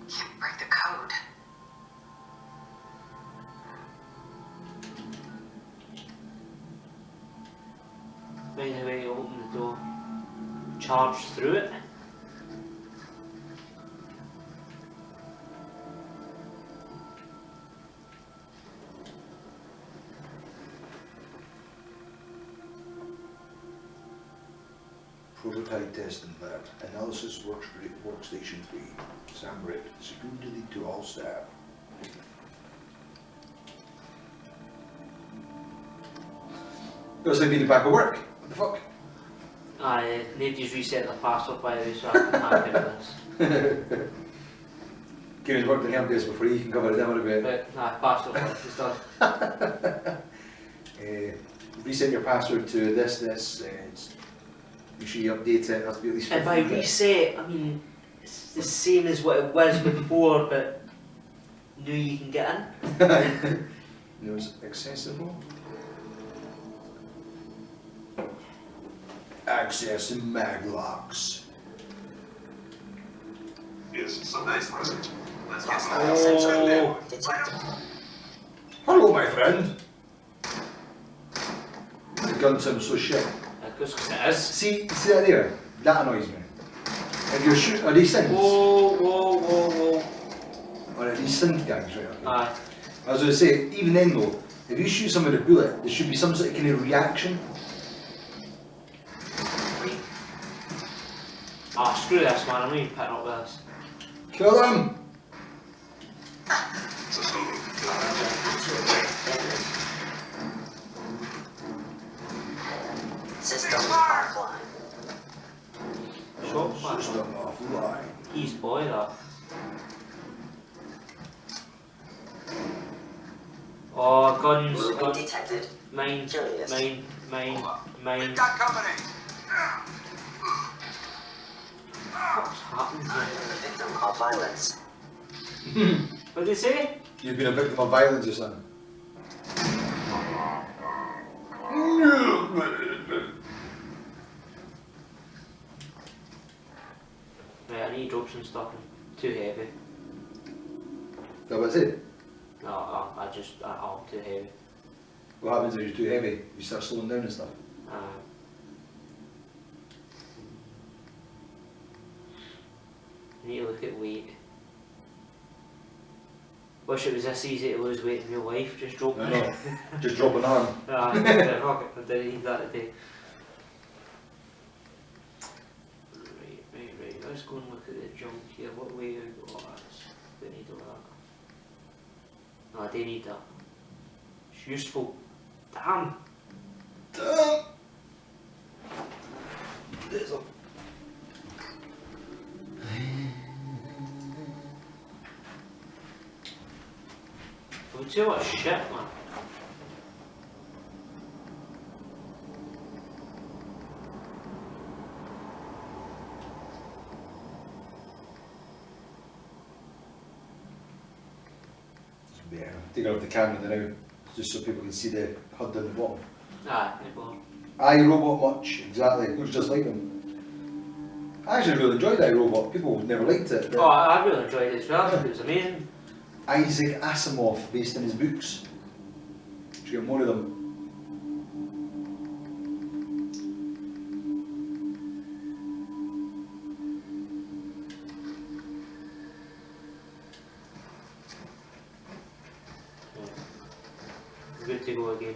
Can't break the code. By the way, open the door. Charge through it. Prototype testing lab. Analysis workstation 3. Sam Britt. Security to all staff. Looks like being back at work. What the fuck? Aye, nobody's reset their password by the way, so I can hack into this. Kieran's worked in help desk before, you can cover it down a bit. But, nah, password work is done. Reset your password to this, make sure you update it, it has to be at least 15 If I bit. reset, I mean, it's the same as what it was before, but now you can get in. No, it's accessible. Access and maglocks. Yes, some nice present. Let's get Oh, Hello, my friend. The gun sounds so shit. of course it is. See that there? That annoys me. If you're shooting, are these synths? Whoa, whoa, whoa, whoa. Or are these synth gangs, right? Okay. Aye. I was going to say, even then though, if you shoot someone with a bullet, there should be some sort of kind of reaction. Ah, screw this man, I'm not even picking up with this. Kill them! System offline. Shot man. System offline. He's boy that. Oh, guns, Movement guns. detected. Mine, Curious. mine. Got company. What's happening I'm here? the victim of violence. What did they say? You've been a victim of violence, your son. Right, I need to drop some stuff in. Too heavy. That was it. No, I'm too heavy. What happens if you're too heavy? You start slowing down and stuff. I need to look at weight. Wish it was this easy to lose weight in real life, just drop I it. know. Just drop an arm. Yeah, fuck it, I didn't need that today. Right, let's go and look at the junk here. What way do I go? Don't need all that. No, I do need that. It's useful. Damn! Damn! There's a... I would say what shit, man. Yeah, take out the camera now, just so people can see the HUD down the bottom. Aye, it was. iRobot much, exactly, looks just like them. I actually really enjoyed iRobot, people never liked it. Oh, I really enjoyed it as well, I think it was amazing. Isaac Asimov, based on his books. Should get more of them. Good to go again.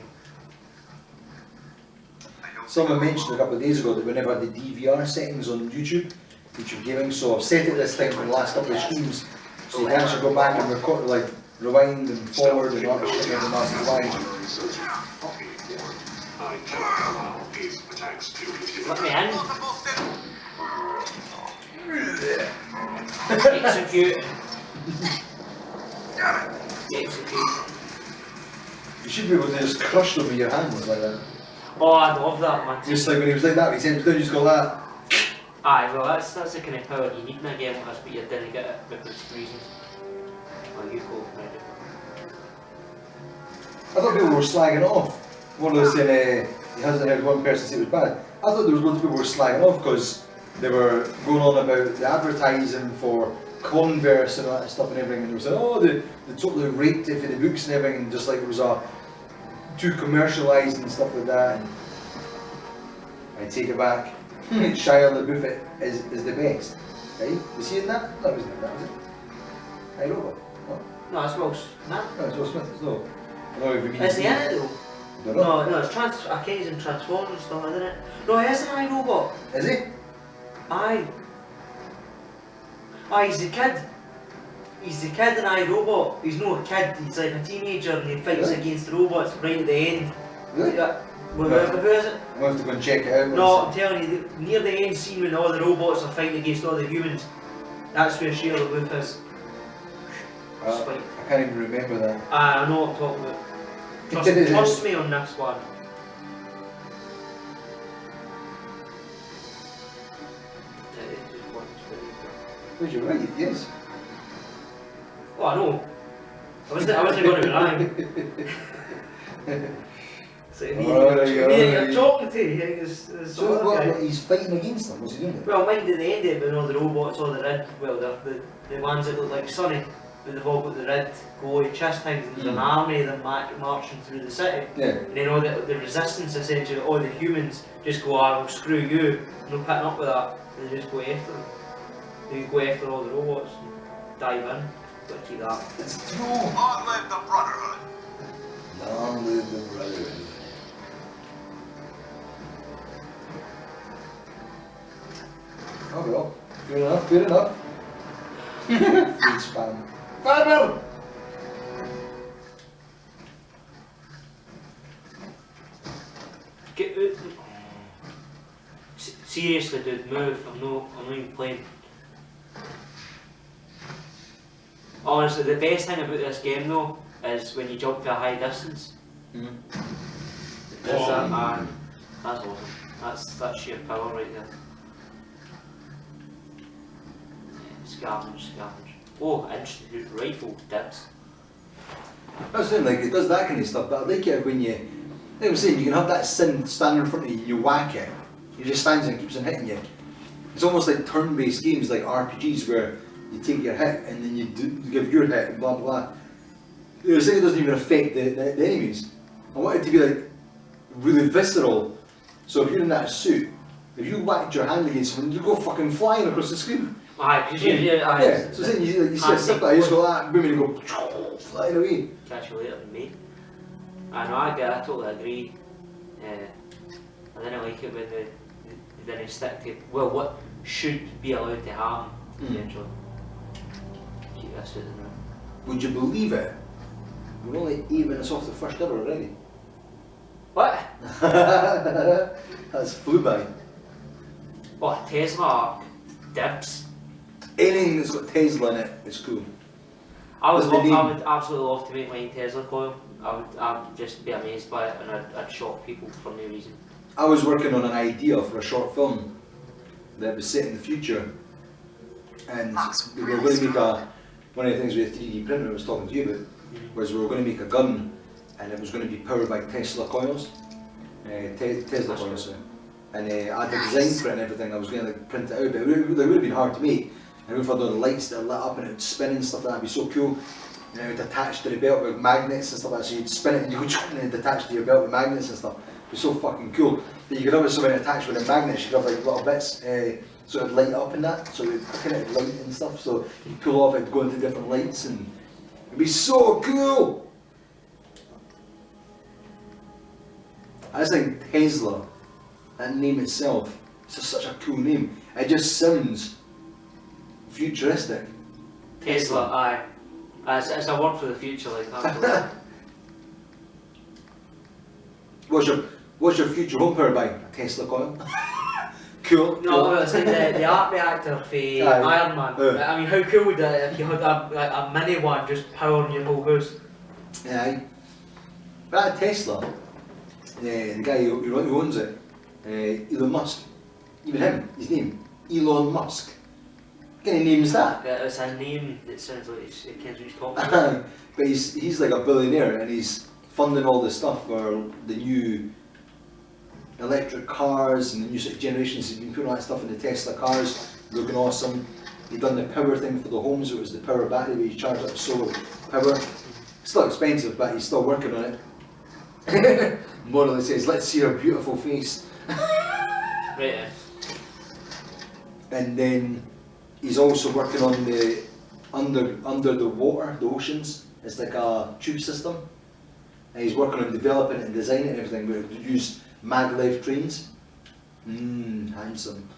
Someone mentioned a couple of days ago that we never had the DVR settings on YouTube Gaming, so I've set it this time for the last couple of streams, so you can actually go back and record, like, rewind and forward and all that shit and that's rewind. Let me in. Execute. Execute. You should be able to just crush them with your hands like that. Oh, I love that, man. Just like when he was like that, he sends down, you just go like that. Aye, well that's the kind of power you need in a game like this, but you didn't get it because of reasons. Well, you go, right? I thought people were slagging it off. One of those saying he hasn't heard one person say it was bad. I thought there was loads of people who were slagging off because they were going on about the advertising for Converse and all that stuff and everything, and they were saying, oh, they totally raped it for the books and everything, and just like it was too commercialised and stuff like that. And I take it back. Shia LaBeouf is the best. Right? Was he in that? No, wasn't that, was it? I don't know. No, it's Will Smith. No, it's Will Smith, it's no. No, if you mean Is he in it though? Don't know. No, it's I can't even Transformers and stuff, isn't it? No, he is an iRobot. Is he? Aye. Aye, he's the kid. He's the kid in iRobot. He's not a kid, he's like a teenager and he fights Really? against the robots right at the end. Really? Yeah. Who No. is it? I'm going to have to go and check it out. No, I'm telling you, near the end scene when all the robots are fighting against all the humans, that's where Shia LaBeouf is. Spike. I can't even remember that. I know what I'm talking about. Trust me on this one. Well, you're right, yes. Oh, I know. I wasn't going to be lying. So you're talking to you. So what, he's fighting against them, what's he doing? Well, mind at the end of it, when all the robots, all the red, well, the ones that look like Sonny, but they've all got the red glowy chest things, and there's an army of them marching through the city. Yeah. And then all the resistance, essentially, all the humans just go, oh, screw you, no picking up with that, and they just go after them. They go after all the robots and dive in. Got to keep that. It's true. Long live the Brotherhood! Long live the Brotherhood. Oh well, fair enough, fair enough. Food spam. Farmer! Get out. Seriously, dude, move. I'm not even playing. Honestly, the best thing about this game though is when you jump to a high distance. That's that, man. That's awesome. That's sheer power right there. Scavenge. Oh, instant rifle dips. That's it, like it does that kind of stuff, but I like it when like I'm saying, you can have that sin standing in front of you, you whack it, he just stands and keeps on hitting you. It's almost like turn-based games like RPGs where you take your hit and then you give your hit and blah blah blah. The thing, it doesn't even affect the enemies. I want it to be like really visceral. So if you're in that suit, if you whacked your hand against someone, you go fucking flying across the screen. Aye, because you Yeah, so saying you see a stuff like you just go like that, boom, and you go flying away. catch you later than me. I know, I totally agree. I didn't like it when they didn't stick to, well, what should be allowed to happen, eventually. Keep this out the room. Would you believe it? We're only 8 minutes off the first hour already. What? That's flew by. What, Tesla arc? Dibs? Anything that's got Tesla in it is cool. I would What's the name? absolutely love to make my own Tesla coil. I'd just be amazed by it and I'd shock people for no reason. I was working on an idea for a short film that was set in the future, and we were going to make one of the things with 3D printer I was talking to you about was we were going to make a gun and it was going to be powered by Tesla coils. Tesla coils, sorry. And I had the design for it and everything. I was going to like, print it out, but it would have been hard to make. And if I had all the lights that lit up and it would spin and stuff, that'd be so cool. And it would attach to the belt with magnets and stuff like that. So you'd spin it and you go and it'd attach to your belt with magnets and stuff. It'd be so fucking cool. But you could have it so when it attached with the magnets, you'd have like little bits so it'd light up and that. So it would kind of light and stuff. So you'd pull off, it'd go into different lights and it'd be so cool. I just think Tesla, that name itself, it's just such a cool name. It just sounds futuristic. Tesla, aye. It's a word for the future, like that. What's your future home powered by? A Tesla coil. Cool. No, well, it's like the arc reactor for Iron Man. I mean, how cool would that if you had a mini one just powering your whole house? Yeah. That Tesla, the guy who owns it, Elon Musk, even him, his name, Elon Musk. What kind of name's that? It's a name that sounds like it can reach talking about. But he's like a billionaire and he's funding all this stuff for the new electric cars and the new sort of generations. He's been putting all that stuff in the Tesla cars, looking awesome. He done the power thing for the homes. It was the power battery where you charge up solar power. Still expensive, but he's still working on it. Moral says, "Let's see her beautiful face." Right. And then he's also working on the under the water, the oceans. It's like a tube system. And he's working on developing it and designing it and everything, where it would use maglev trains. Handsome.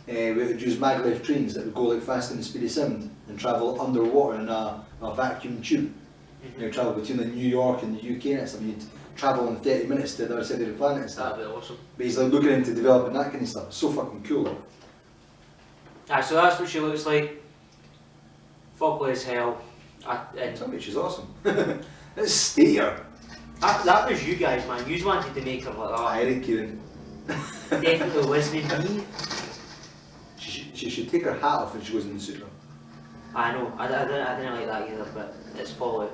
We would use maglev trains that would go like faster than the speed of sound and travel underwater in a vacuum tube. You travel between like New York and the UK and stuff. You'd travel in 30 minutes to the other side of the planet and stuff. That'd be awesome. But he's like looking into developing that kind of stuff. So fucking cool. So that's what she looks like. Fugly as hell. Tell me she's awesome. Let's stay her. That was you guys, man. You wanted to make her like that. I ain't kidding. Definitely wasn't me. She should take her hat off when she goes in the suit room. I know. I didn't like that either, but it's Fallout.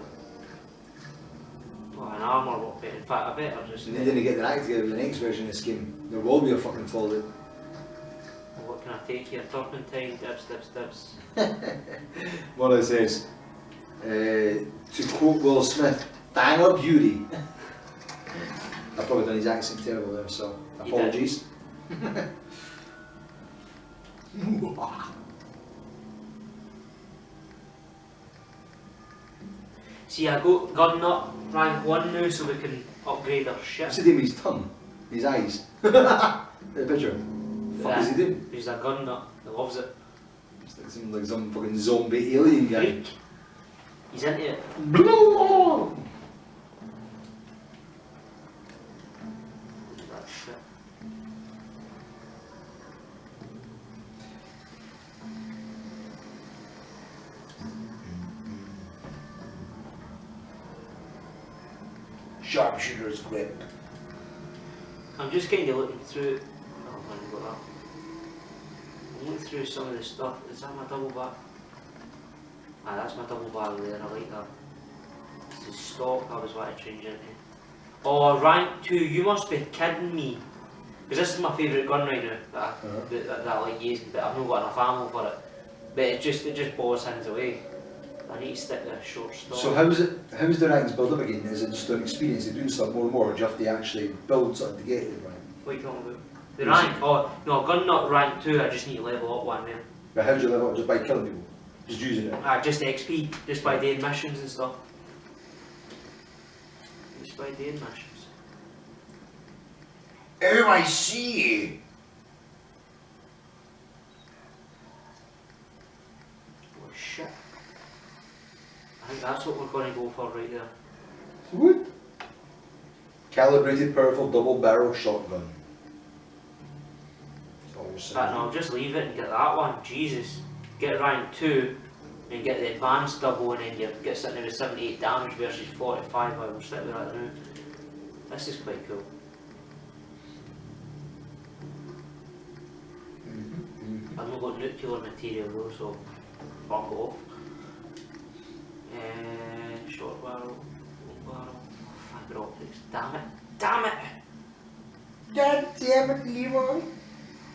Oh, an armour walk bit. In fact, I better just. And they didn't get their act together with the next version of this game. There will be a fucking Fallout. What can I take here? Turpentine, dibs, dibs, dibs. What it says, to quote Will Smith, "Bang of beauty." I've probably done his accent terrible there, so You did. apologies. See, I got gun nut rank 1 now, so we can upgrade our shit. What's the name of his tongue? His eyes. The picture. Fuck is he doing? He's a gun nut. He loves it. It's like some fucking zombie alien guy. Freak. He's into it. That shit. Sharpshooter's grip. I'm just kind of looking through. Oh, I haven't got that. I'm looking through some of the stuff. Is that my double bar? Ah, that's my double bar there. I like that. It's the stock I was wanting to change into. Oh, rank 2. You must be kidding me. Because this is my favourite gun right now that I like using, but I've not got enough ammo for it. But it just blows hands away. I need to stick to a short stock. So how's the ranks build up again? Is it just an experience of doing stuff more and more, or do you have to actually build something to get it right? What are you talking about? The rank? Oh, no, gun nut rank 2, I just need to level up 1 there. But how do you level up? Just by killing people? Just using it? Just XP, just by doing missions and stuff. Just by doing missions. Oh, I see. Oh shit. I think that's what we're going to go for right there. What? Calibrated, powerful, double-barrel shotgun. But no, just leave it and get that one. Jesus. Get rank 2 and get the advanced double and then you get sitting there with 78 damage versus 45. I will stick with that now. This is quite cool. I've not got nuclear material though, so fuck off. Short barrel, long barrel, fibre optics. Damn it! Damn it! God damn it, Leroy.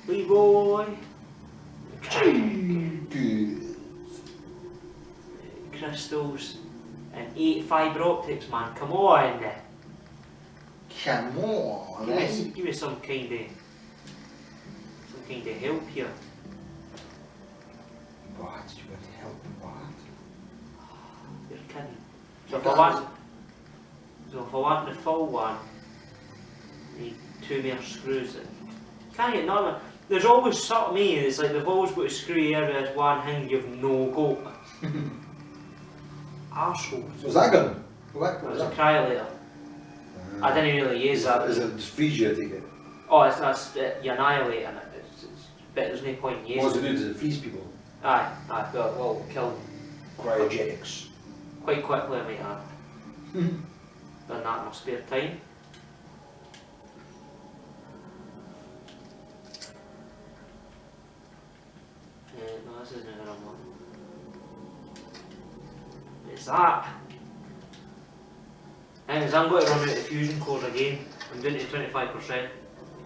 Leroy! Good. Crystals and 8 fibre optics, man. Come on! Come on, Give me some kind of help here. What? You want to help? What? You're kidding. So if I want the full one, I need 2 more screws. Can't get none of it. There's always something here. It's like they've always got to screw you every as one thing you've no got. Arseholes. So is that gun? What It was was a that? cryolator. I didn't really use that. Is it just freeze you, I take it? Oh, you're annihilating it. But there's no point in using What does it do? Does it freeze people? Aye, well, kill them Cryogenics. quite quickly, I might add. Done that in my spare time. isn't it? It's that. Anyways, I'm going to run out of fusion cores again. I'm doing it to 25%.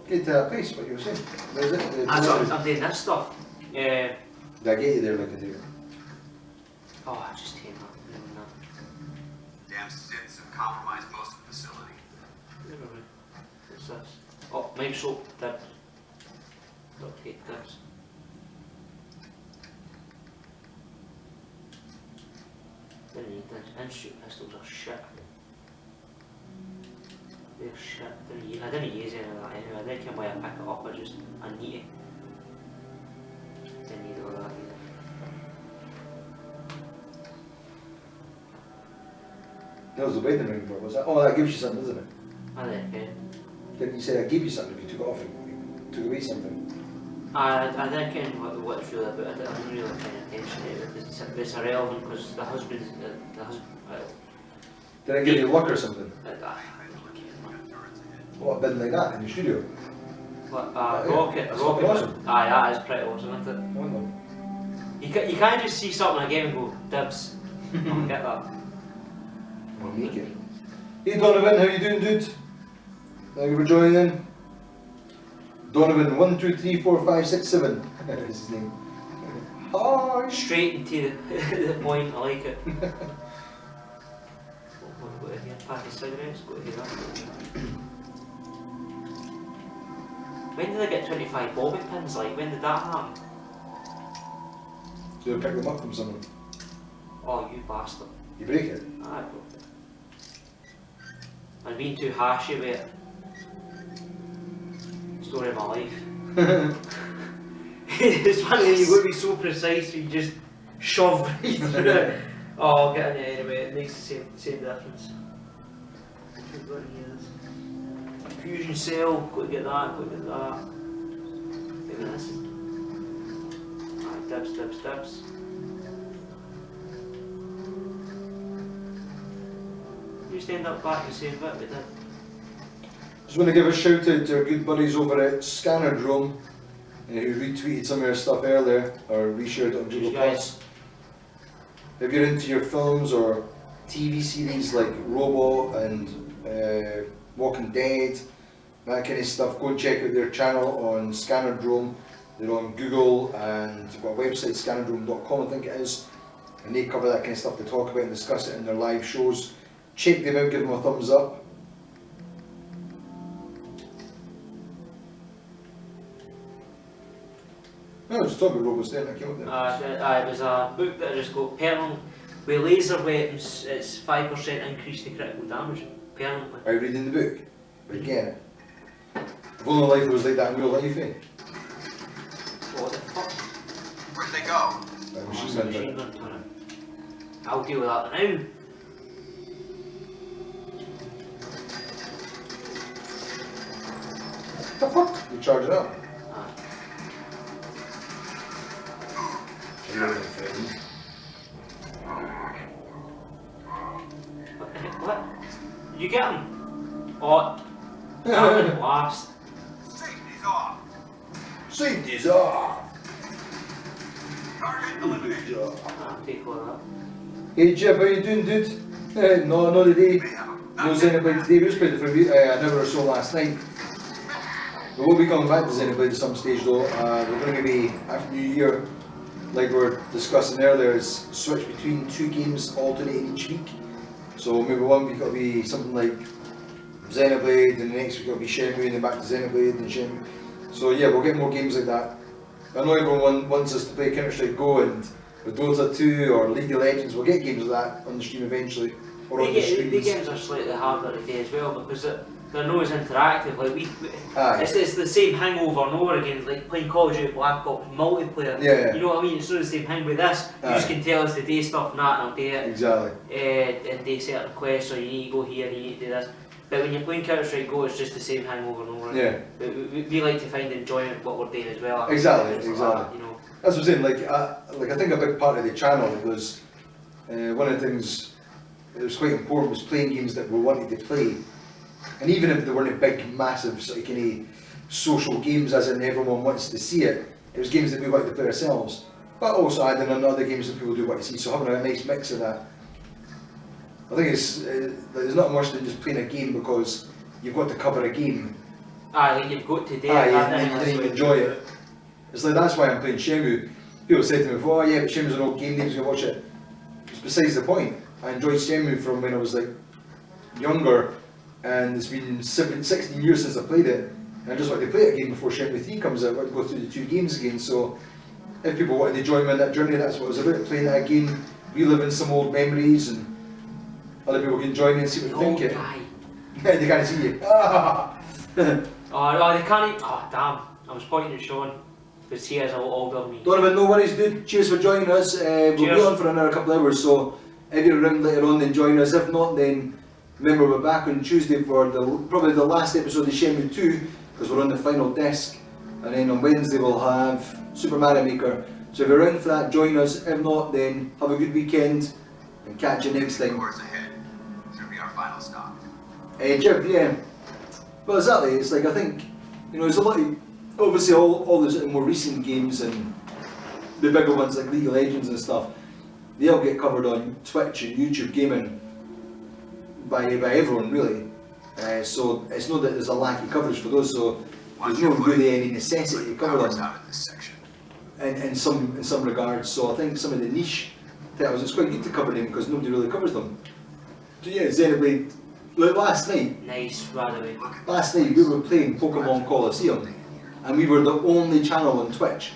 Get to that place, what you were saying. Where's it? That's what I'm doing this stuff. Did I get you there like I do? Oh, I just hate that. Damn Siths have compromised most of the facility. What's this? Oh, make soap tips. Duct tape tips. Didn't need this. Instant pistols are shit. They're shit. I didn't use any of that anyway. I didn't care why I pick it up. I need it. Didn't need all that either. That was the wedding ring for, was that? Oh, that gives you something, doesn't it? I didn't care. Didn't you say I gave you something if you took it off and took away something? I didn't care what it's really about. I didn't really pay attention to it because it's irrelevant because the husband. Did I give you luck or something? I don't care. What, a bin like that in the studio? What, Yeah, rocket, that's rocket. fucking awesome. Aye, that is pretty awesome, isn't it? One of them. You can't just see something again and go, dibs. I don't get that. I'll make it. Hey Donovan, how you doing, dude? Thank you for joining in. Donovan, 1, 2, 3, 4, 5, 6, 7. That's his name. Hi! Straight into the point, I like it. Go to here, pack of cigarettes, go to here. When did I get 25 bobby pins, like, when did that happen? Do I pick them up from someone? Oh, you bastard. You break it? I broke it. I'm being too hashy with it. Story of my life. It's funny when you've got to be so precise you just shove right through it. Oh, I'll get in it anyway, it makes the same difference. Fusion cell, got to get that, got to get that. Maybe this. Alright, dibs, dibs, dibs. You just end up back the same bit we did. Just want to give a shout out to our good buddies over at Scannerdrome who retweeted some of our stuff earlier or reshared it on Google Plus. If you're into your films or TV series like Robo and Walking Dead, that kind of stuff, go and check out their channel on Scannerdrome. They're on Google and they've got a website, scannerdrome.com I think it is, and they cover that kind of stuff. They talk about and discuss it in their live shows. Check them out, give them a thumbs up. No, I was just talking about Robo Stent, I came up there. It was a book that I just got permanent. With laser weapons, it's 5% increase to critical damage. Permanently. Are you reading the book? But again, if only life was like that in real life, eh? What the fuck? Where'd they go? That Oh, machine it's a gun machine thing. gun turret. I'll deal with that now. What the fuck? You charge it up. What? Did you get him? Oh, that didn't last. Safety's off. Safety's off! Target eliminated. I'll take all that. Hey Jeff, how you doing, dude? No, not today. No Xenoblade today. We just played it for an hour or so last night. We will be coming back to Xenoblade at some stage though. We're going to be, after New Year, like we were discussing earlier, is switch between two games alternating each week. So maybe one week it'll be something like Xenoblade, and the next week it'll be Shenmue, and then back to Xenoblade and Shenmue. So yeah, we'll get more games like that. I know everyone wants us to play Counter-Strike Go and with Dota 2 or League of Legends. We'll get games like that on the stream eventually, or on the The streams. games are slightly harder to do as well because they're not as interactive. Like Aye. it's the same hangover and over again. It's like playing Call of Duty Black Ops multiplayer. Yeah. You know what I mean? It's not the same thing with this. You just can tell us to do stuff and that, and I'll do it. Exactly. And do certain quests, or you need to go here, you need to do this. But when you're playing Counter-Strike Go, it's just the same hangover and over again. Yeah. We like to find enjoyment in what we're doing as well. Exactly, It's like exactly. that, you know. That's what I'm saying. Like I think a big part of the channel was one of the things that was quite important was playing games that we wanted to play, and even if they weren't big, massive sort of kind of social games, as in everyone wants to see it, it was games that we wanted to play ourselves. but also adding in other games that people do want to see, so having a nice mix of that. I think it's there's not much than just playing a game because you've got to cover a game. Like you've got to do And you didn't even enjoy it. It's like that's why I'm playing Shenmue. People say to me, "Oh yeah, but Shenmue's an old game, names gonna watch it." It's besides the point. I enjoyed Shenmue from when I was like younger, and it's been 16 years since I played it. And I just want to play it again before Shenmue 3 comes out. I want to go through the 2 games again. So if people wanted to join me on that journey, that's what it was about. Playing it again, reliving some old memories, and other people can join me and see what they think. They can't see you. Oh no, they can't even. Oh damn! I was pointing at Sean. But he has a lot older than me. Donovan, no worries, dude. Cheers for joining us. We'll be on for another couple of hours, so if you're around later on, then join us. If not, then remember we're back on Tuesday for probably the last episode of Shenmue 2, because we're on the final disc, and then on Wednesday we'll have Super Mario Maker. So if you're around for that, join us. If not, then have a good weekend and catch you next time. Hours ahead. It's gonna be our final stop. Jeff, yeah. Well, exactly. It's like I think there's a lot of. Obviously all the more recent games and the bigger ones like League of Legends and stuff, they all get covered on Twitch and YouTube gaming by everyone really. So it's not that there's a lack of coverage for those, so there's not really any necessity to cover them in some regards. So I think some of the niche titles, it's quite good to cover them because nobody really covers them. So yeah, Xenoblade, like last night we were playing Pokemon Colosseum. And we were the only channel on Twitch.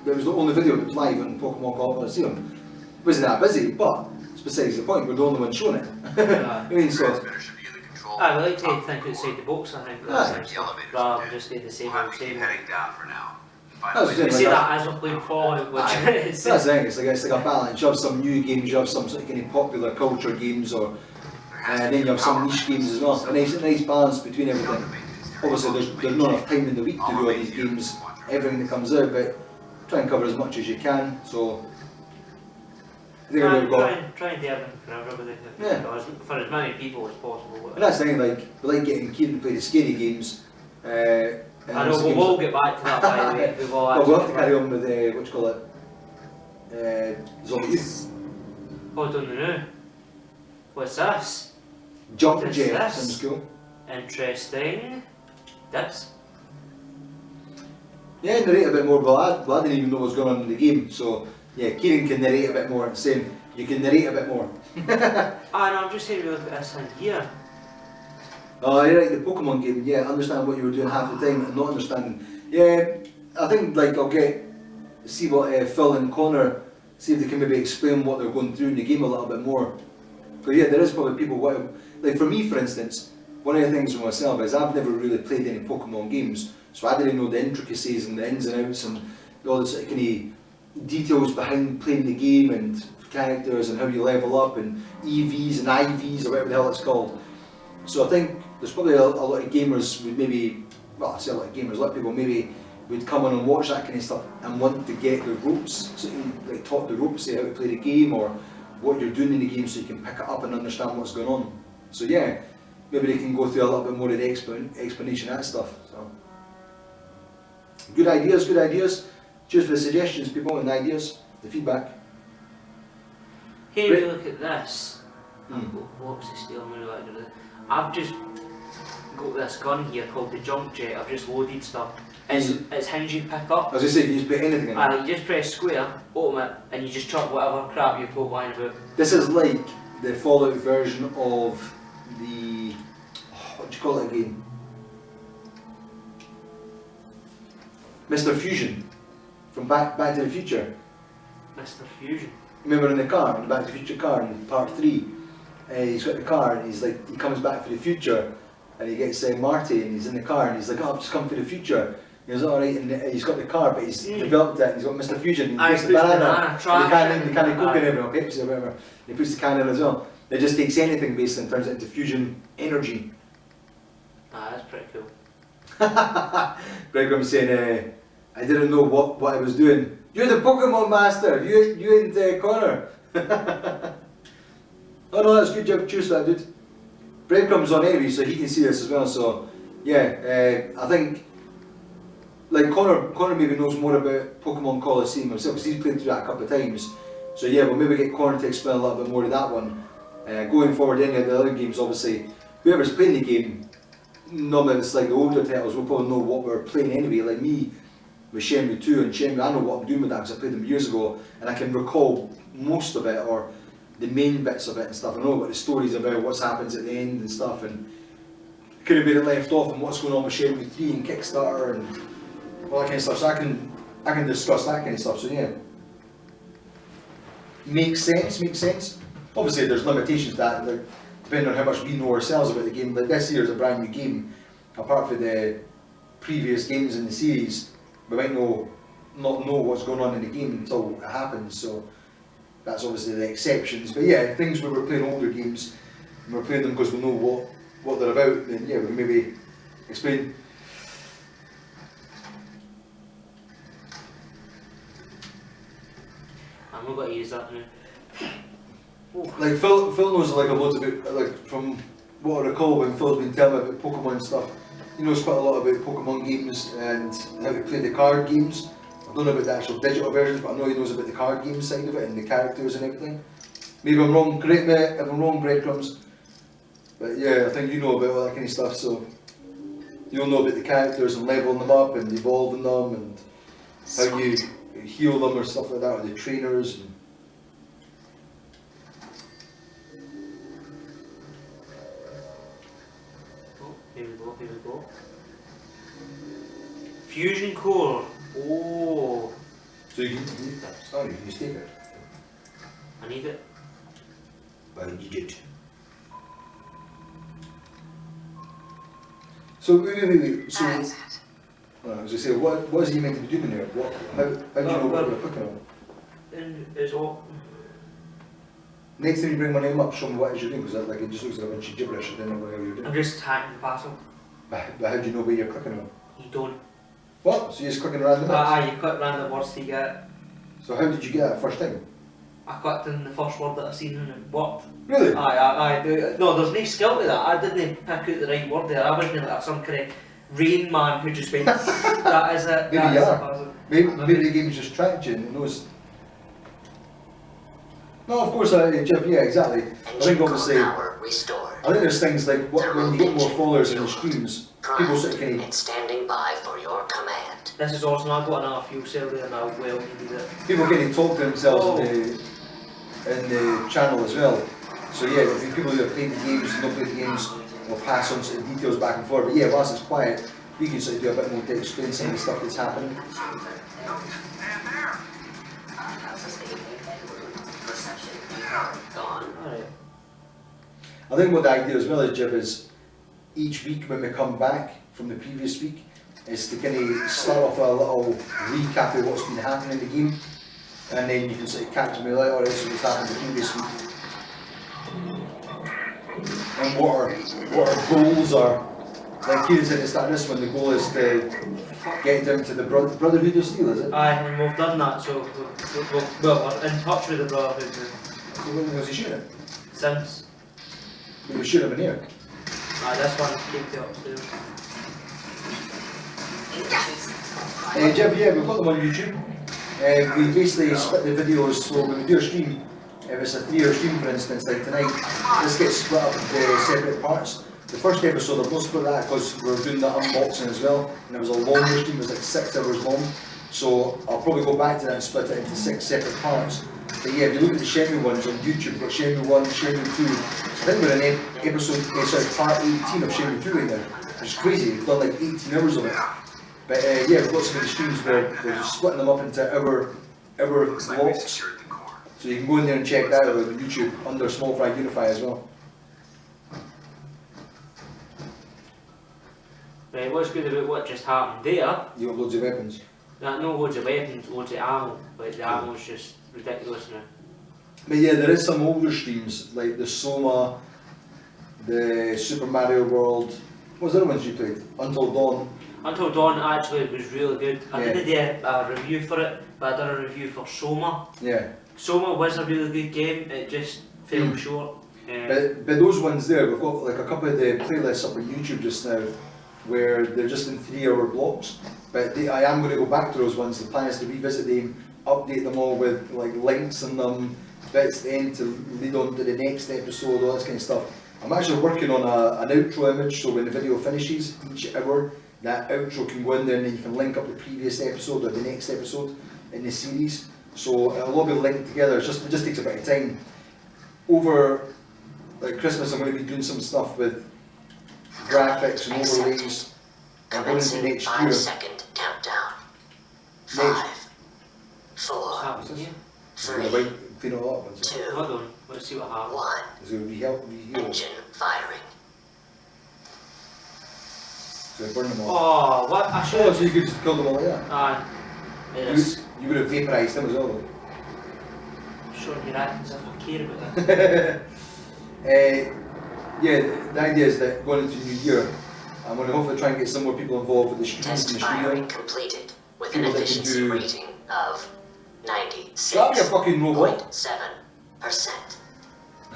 It was the only video that was live on Pokemon Colosseum. It wasn't that busy, but it's besides the point, we're the only one showing it. I mean, so... I like to think outside the box, I think. Rather than just do the same old same. Heading down for now. You see that as we're playing Fallout, which is... That's the thing, it's like a balance. You have some new games, you have some sort of kind of popular culture games, and then you have some niche games as well. A nice balance between everything. Obviously there's not enough time in the week to do all these games, everything that comes out, but try and cover as much as you can, so I think we've got... Try and do everything for everybody, for as many people as possible. And that's the thing, like, we like getting Kieran to play the scary games. I know, we'll all get back to that by the way. We'll have to carry on with, what you call it, Zombie Youth. Oh, I don't know. What's this? Jump Jet, sounds cool. Interesting. This? Yeah, narrate a bit more, but I didn't even know what was going on in the game, so yeah, Kieran can narrate a bit more, same, you can narrate a bit more. No, I'm just saying we look at this in here. Oh, you're right, the Pokemon game, yeah, understand what you were doing half the time and not understanding. Yeah, I think like I'll see what Phil and Connor, see if they can maybe explain what they're going through in the game a little bit more. But yeah, there is probably people, like for me for instance, one of the things with myself is I've never really played any Pokemon games, so I didn't know the intricacies and the ins and outs and all the sort of kind of details behind playing the game and characters and how you level up and EVs and IVs or whatever the hell it's called. So I think there's probably a lot of gamers would maybe, well I say a lot of gamers, a lot of people maybe would come on and watch that kind of stuff and want to get the ropes, so you can like talk the ropes, say how to play the game or what you're doing in the game so you can pick it up and understand what's going on. So yeah, maybe they can go through a little bit more of the explanation of that stuff. So good ideas, good ideas. Cheers for the suggestions, people, and the ideas, the feedback. Here we look at this. What's the steel mirror like? I've just got this gun here called the Jump Jet. I've just loaded stuff. It's hinge you pick up. I was going to say, you just put anything in it. You just press square, open it, and you just chuck whatever crap you're line about. This is like the Fallout version of the, what do you call it again? Mr. Fusion from Back to the Future. Mr. Fusion? Remember in the car, in the Back to the Future car in part 3, he's got the car and he's like, he comes back for the future and he gets Marty and he's in the car and he's like, oh I've just come for the future. He goes, alright, and he's got the car but he's developed it and he's got Mr. Fusion and he puts the banana, the can of Coke in it or Pepsi or whatever, he puts the can in as well. It just takes anything basically and turns it into fusion energy. That's pretty cool. Greg was saying, I didn't know what I was doing. You're the Pokemon master, you and Connor. Oh no, that's good job, cheers for that dude. Breadcrumb's on anyway, so he can see this as well, so yeah, I think like Connor maybe knows more about Pokemon Coliseum himself, because he's played through that a couple of times. So yeah, we'll maybe get Connor to explain a little bit more of that one. Going forward, any of the other games, obviously, whoever's playing the game, normally it's like the older titles, will probably know what we're playing anyway. Like me, with Shenmue 2 and Shenmue, I know what I'm doing with that because I played them years ago, and I can recall most of it, or the main bits of it and stuff. I know what the story's about, what's happens at the end and stuff, and could have been left off and what's going on with Shenmue 3 and Kickstarter and all that kind of stuff. So I can discuss that kind of stuff. So yeah, makes sense. Obviously, there's limitations to that, like, depending on how much we know ourselves about the game. But this year is a brand new game. Apart from the previous games in the series, we might not know what's going on in the game until it happens. So that's obviously the exceptions. But yeah, things where we're playing older games and we're playing them because we know what they're about, then yeah, we can maybe explain. I'm not going to use that now. Like Phil knows like a lot about, like from what I recall when Phil's been telling me about Pokemon and stuff, he knows quite a lot about Pokemon games and how to play the card games. I don't know about the actual digital versions, but I know he knows about the card game side of it and the characters and everything. Maybe I'm wrong, correct me if I'm wrong, breadcrumbs. But yeah, I think you know about all that kind of stuff, so you'll know about the characters and leveling them up and evolving them and how you heal them or stuff like that, or the trainers. And Here we go. Fusion core. Oh. so you can just take it. I need it. Well, you did. So wait. So That's it. I was going to say, what is he meant to be doing here? How do you know what you're cooking on? And it's all. Next time you bring my name up, show me what it is you're doing, because like, it just looks like a bunch of gibberish. I don't know what you're doing. I'm just hacking the parcel. But how do you know what you're cooking on? You don't. What? So you're just cooking around the mix? You cut random words to get it. So how did you get that first time? I clicked in the first word that I seen and it worked. Really? Aye. No, there's no skill to that. I didn't pick out the right word there. I wasn't like some kind of rain man who just went, that is it. Maybe you are. Maybe the game's just tracked you and it knows. No, of course, Jeff, yeah, exactly. I think obviously, Power restored. I think there's things like when you get more followers in the streams, people sort of kind And standing by for your command. This is awesome. I've got another fuel cell there now. Well needed it. people kind of talk to themselves in the channel as well. So yeah, the people who have played the games and not played the games will pass on sort of details back and forth. But yeah, whilst it's quiet, we can sort of do a bit more to explain some of the stuff that's happening. Alright. I think what the idea as well is, Jib, is each week when we come back from the previous week, is to kind of start off with a little recap of what's been happening in the game, and then you can sort of catch me later, this is what's happened the previous week. And what our goals are. Like Kieran said at the start of this one, the goal is to get down to the Brotherhood of Steel, is it? Aye, and we've done that, so we're in touch with the Brotherhood now. When was he shooting? Since. We were shooting him in here. Aye, this one came to upstairs. Jib, yeah, we've got them on YouTube. We basically split the videos, so when we do a stream, if it's a 3-hour stream for instance, like tonight, this gets split up into separate parts. The first episode, I've not split that because we're doing the unboxing as well, and it was a longer stream, it was like 6 hours long. So I'll probably go back to that and split it into 6 separate parts. But yeah, if you look at the Shenmue ones on YouTube, we've got Shenmue 1, Shenmue 2, I think we're in part 18 of Shenmue 2 right now, which is crazy, we've done like 18 hours of it. But yeah, we've got some of the streams where we're just splitting them up into hour blocks. So you can go in there and check that out on YouTube under SmallFryUnify as well. Right, what's good about what just happened there? You have loads of weapons. That no loads of weapons, loads of ammo. Like the ammo's just ridiculous now. But yeah, there is some older streams like the Soma, the Super Mario World. What was the other ones you played? Until Dawn. Until Dawn actually was really good. I Yeah. didn't do a review for it, but I done a review for Soma. Yeah. Soma was a really good game, it just fell short. But those ones there, we've got like a couple of the playlists up on YouTube just now where they're just in 3-hour blocks. But I am going to go back to those ones. The plan is to revisit them, update them all with like links in them, bits then to lead on to the next episode, all that kind of stuff. I'm actually working on an outro image, so when the video finishes each hour, that outro can go in there and then you can link up the previous episode or the next episode in the series. So it'll all be linked together. It just takes a bit of time. Over like Christmas, I'm going to be doing some stuff with graphics and overlays. I'm going into next year. 5-second countdown. 5, 4, What's happening here? I'm going to wait, clean it all up. 2, Hold on, let's see what happens. 1. Is it reheal? Engine firing. So burn them all. Oh, what? I should Oh, have. so you could just kill them all like that? Aye. Yes. You would have vaporised them as well. I'm sure your actions if I care about that. Yeah, the idea is that going into the new year, I'm going to hopefully try and get some more people involved with the streams in Test the studio. completed with an People that can efficiency do- rating of That'll be a fucking robot. 96.7%.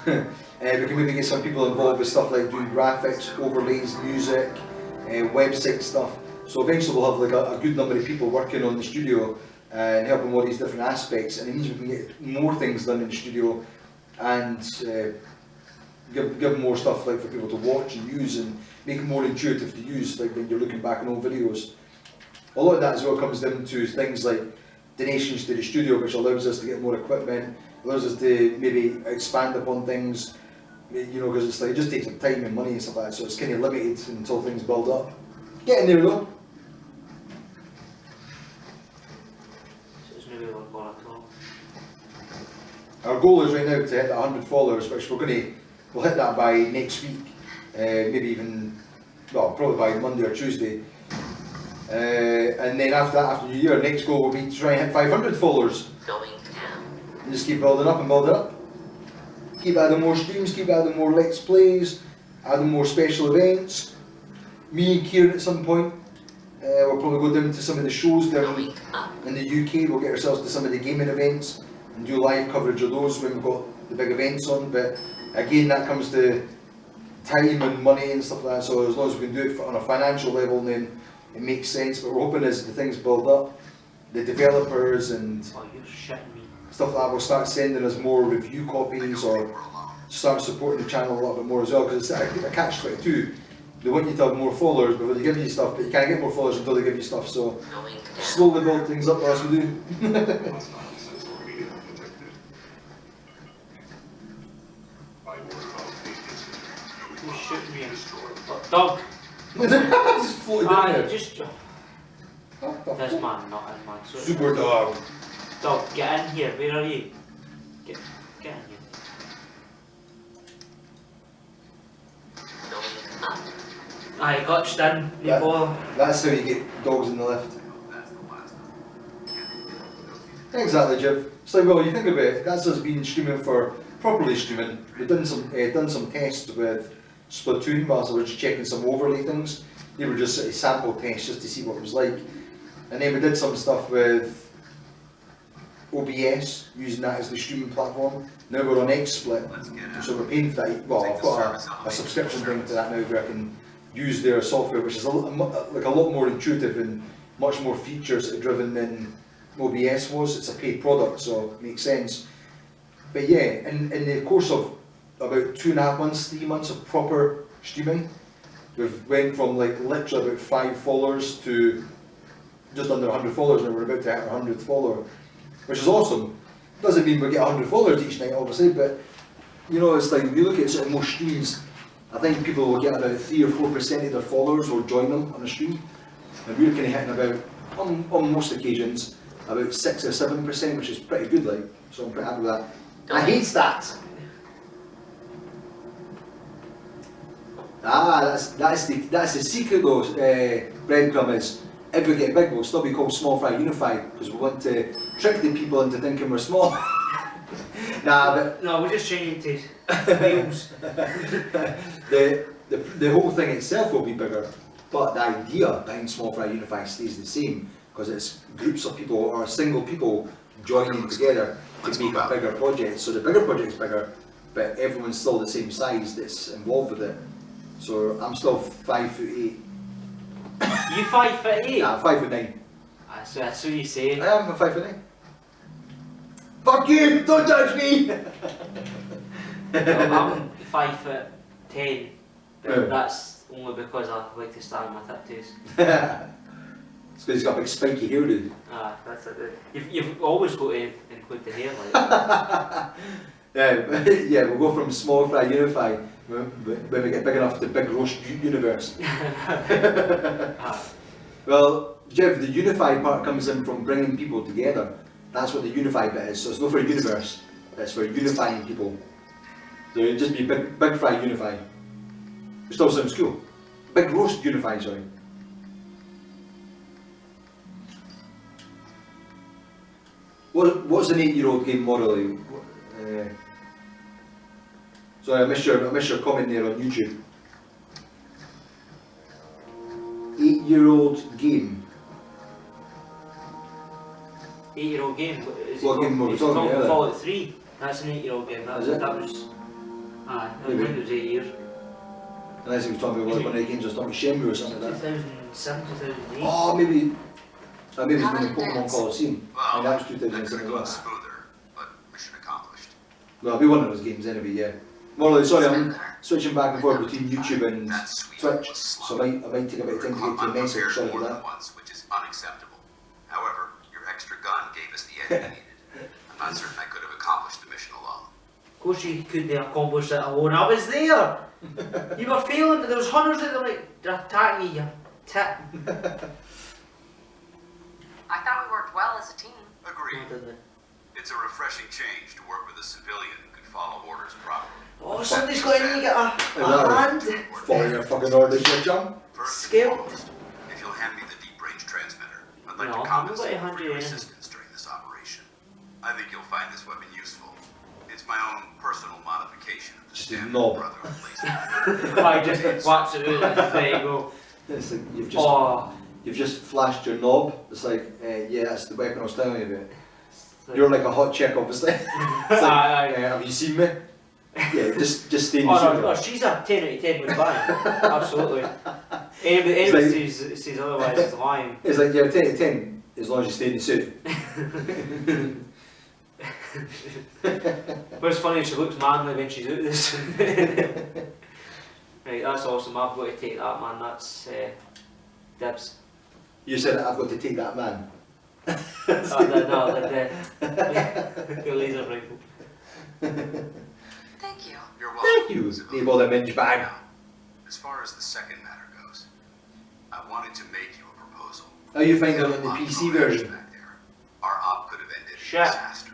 We can maybe get some people involved with stuff like doing graphics, overlays, music, website stuff. So eventually we'll have like a good number of people working on the studio and helping all these different aspects, and it means we can get more things done in the studio and give more stuff like for people to watch and use and make it more intuitive to use, like when you're looking back on old videos. A lot of that as well comes down to things like donations to the studio, which allows us to get more equipment, allows us to maybe expand upon things, you know, because it's like, it just takes some time and money and stuff like that, so it's kind of limited until things build up. Getting there though. So it's maybe we're going to talk. Our goal is right now to hit 100 followers, which we'll hit that by next week, maybe even, well, probably by Monday or Tuesday. And then after that, after New Year, next goal will be to try and hit 500 followers. Going down. And just keep building up and building up. Keep adding more streams, keep adding more Let's Plays, adding more special events. Me and Kieran at some point, we'll probably go down to some of the shows down Going up. in the UK. We'll get ourselves to some of the gaming events and do live coverage of those when we've got the big events on. But again, that comes to time and money and stuff like that. So as long as we can do it on a financial level, then it makes sense. But we're hoping as the things build up, the developers and Oh, you're shitting me. stuff like that will start sending us more review copies or start supporting the channel a little bit more as well, because it's a catch-22. They want you to have more followers before they give you stuff, but you can't get more followers until they give you stuff, so Going down. slowly build things up as we do. You're shooting me. Dog. Just floated in Aye, there. just. What the This fuck? man, not in man. Sorry. Super dog. Dog, get in here. Where are you? Get in here. Going up. Aye, gotched in. You That- bother. That's how you get dogs in the lift. Exactly, Jeff. It's like, well, you think about it, that's us been streaming for, properly streaming. We've done some tests with Splatoon whilst I was just checking some overlay things. They were just sort of sample tests just to see what it was like. And then we did some stuff with OBS, using that as the streaming platform. Now we're on XSplit, so we're paying for that. Well, I've got a subscription thing to that now where I can use their software, which is a lot more intuitive and much more features driven than OBS was. It's a paid product, so it makes sense. But yeah, in the course of about 2.5 months, 3 months of proper streaming, we've went from like literally about 5 followers to just under 100 followers, and we're about to hit our 100th follower, which is awesome. Doesn't mean we get 100 followers each night, obviously, but you know, it's like if you look at sort of most streams, I think people will get about 3 or 4% of their followers will join them on a stream, and we're kind of hitting about, on most occasions, about 6 or 7%, which is pretty good, like. So I'm pretty happy with that. I hate stats. That's the secret though, breadcrumb is, if we get big we'll still be called SmallFryUnify, because we want to trick the people into thinking we're small. Nah, but No, we're just changing to wheels. the whole thing itself will be bigger, but the idea behind SmallFryUnify stays the same, because it's groups of people or single people joining together to make a bigger project. So the bigger project's bigger, but everyone's still the same size that's involved with it. So I'm still 5'8", You 5'8"? Nah, I'm 5'9". That's what you say. I am, I'm 5'9". Fuck you! Don't judge me! I'm 5'10", but Yeah. that's only because I like to stand my tattoos. It's because he's got a big spiky hair, dude. That's it. You've always got to include the hair like that. Yeah, we'll go from SmallFryUnify when we get big enough to Big Roast Universe. Well, Jeff, the unify part comes in from bringing people together. That's what the unify bit is. So it's not for a universe, it's for unifying people. So it'd just be Big Fry Unify. It still sounds cool. Big Roast Unify, sorry. What's an 8-year-old game morally? Sorry, I missed your comment there on YouTube. 8-year-old game. 8-year-old game? Is What game were we it's talking called about? Fallout 3. That's an 8-year-old game. That Is it? was. I Maybe. think it was 8 years. Unless he was talking about one of the games or something, Shenmue or something like that. 2007, 2008. Oh, maybe it's How been did in it Pokemon dance? Coliseum. And that was That could 2007 have as gone well. smoother, but mission accomplished. Well, it'll be one of those games anyway, yeah. Morally, sorry, I'm Smoother. switching back and forth between YouTube and That sweet Twitch, was so slow. I might take a bit of time to get to your message, Unprepared sorry more about than that. once, which is unacceptable. However, your extra gun gave us the end we needed. I'm not certain I could have accomplished the mission alone. Of course you couldn't accomplish it alone. I was there! You were failing, there was hundreds of them like, they're attacking you, tit. I thought we worked well as a team. Agreed. It's a refreshing change to work with a civilian who can follow orders properly. Oh, somebody's got in, you get a Right. hand. Follow your fucking orders, you chum. First and Skip. foremost, if you'll hand me the deep range transmitter, I'd like No, to I'm not compensate gonna hand for you your anything. assistance during this operation. I think you'll find this weapon useful. It's my own personal modification of the Just a standard knob. Brotherhood laser. I just whaps it out, there you go. It's like Oh, you've just flashed your knob. It's like, yeah, that's the weapon I was telling you about. like- You're like a hot chick, obviously. It's like, Aye, aye. have you seen me? Yeah, just stay in the Oh no, studio. no, she's a 10 out of 10 with bang. Absolutely. Anybody like- says otherwise is lying. It's like you're 10 to 10 as long as you stay in the suit. But it's funny, she looks manly when she's out of this. Right, that's awesome. I've got to take that, man. That's dibs. You said I've got to take that man. The laser rifle. Thank you. You're welcome. Thank you, Abel the minge bag. Now, as far as the second matter goes, I wanted to make you a proposal. How you find it on the PC version? Back there. Our op could have ended in Shit. disaster,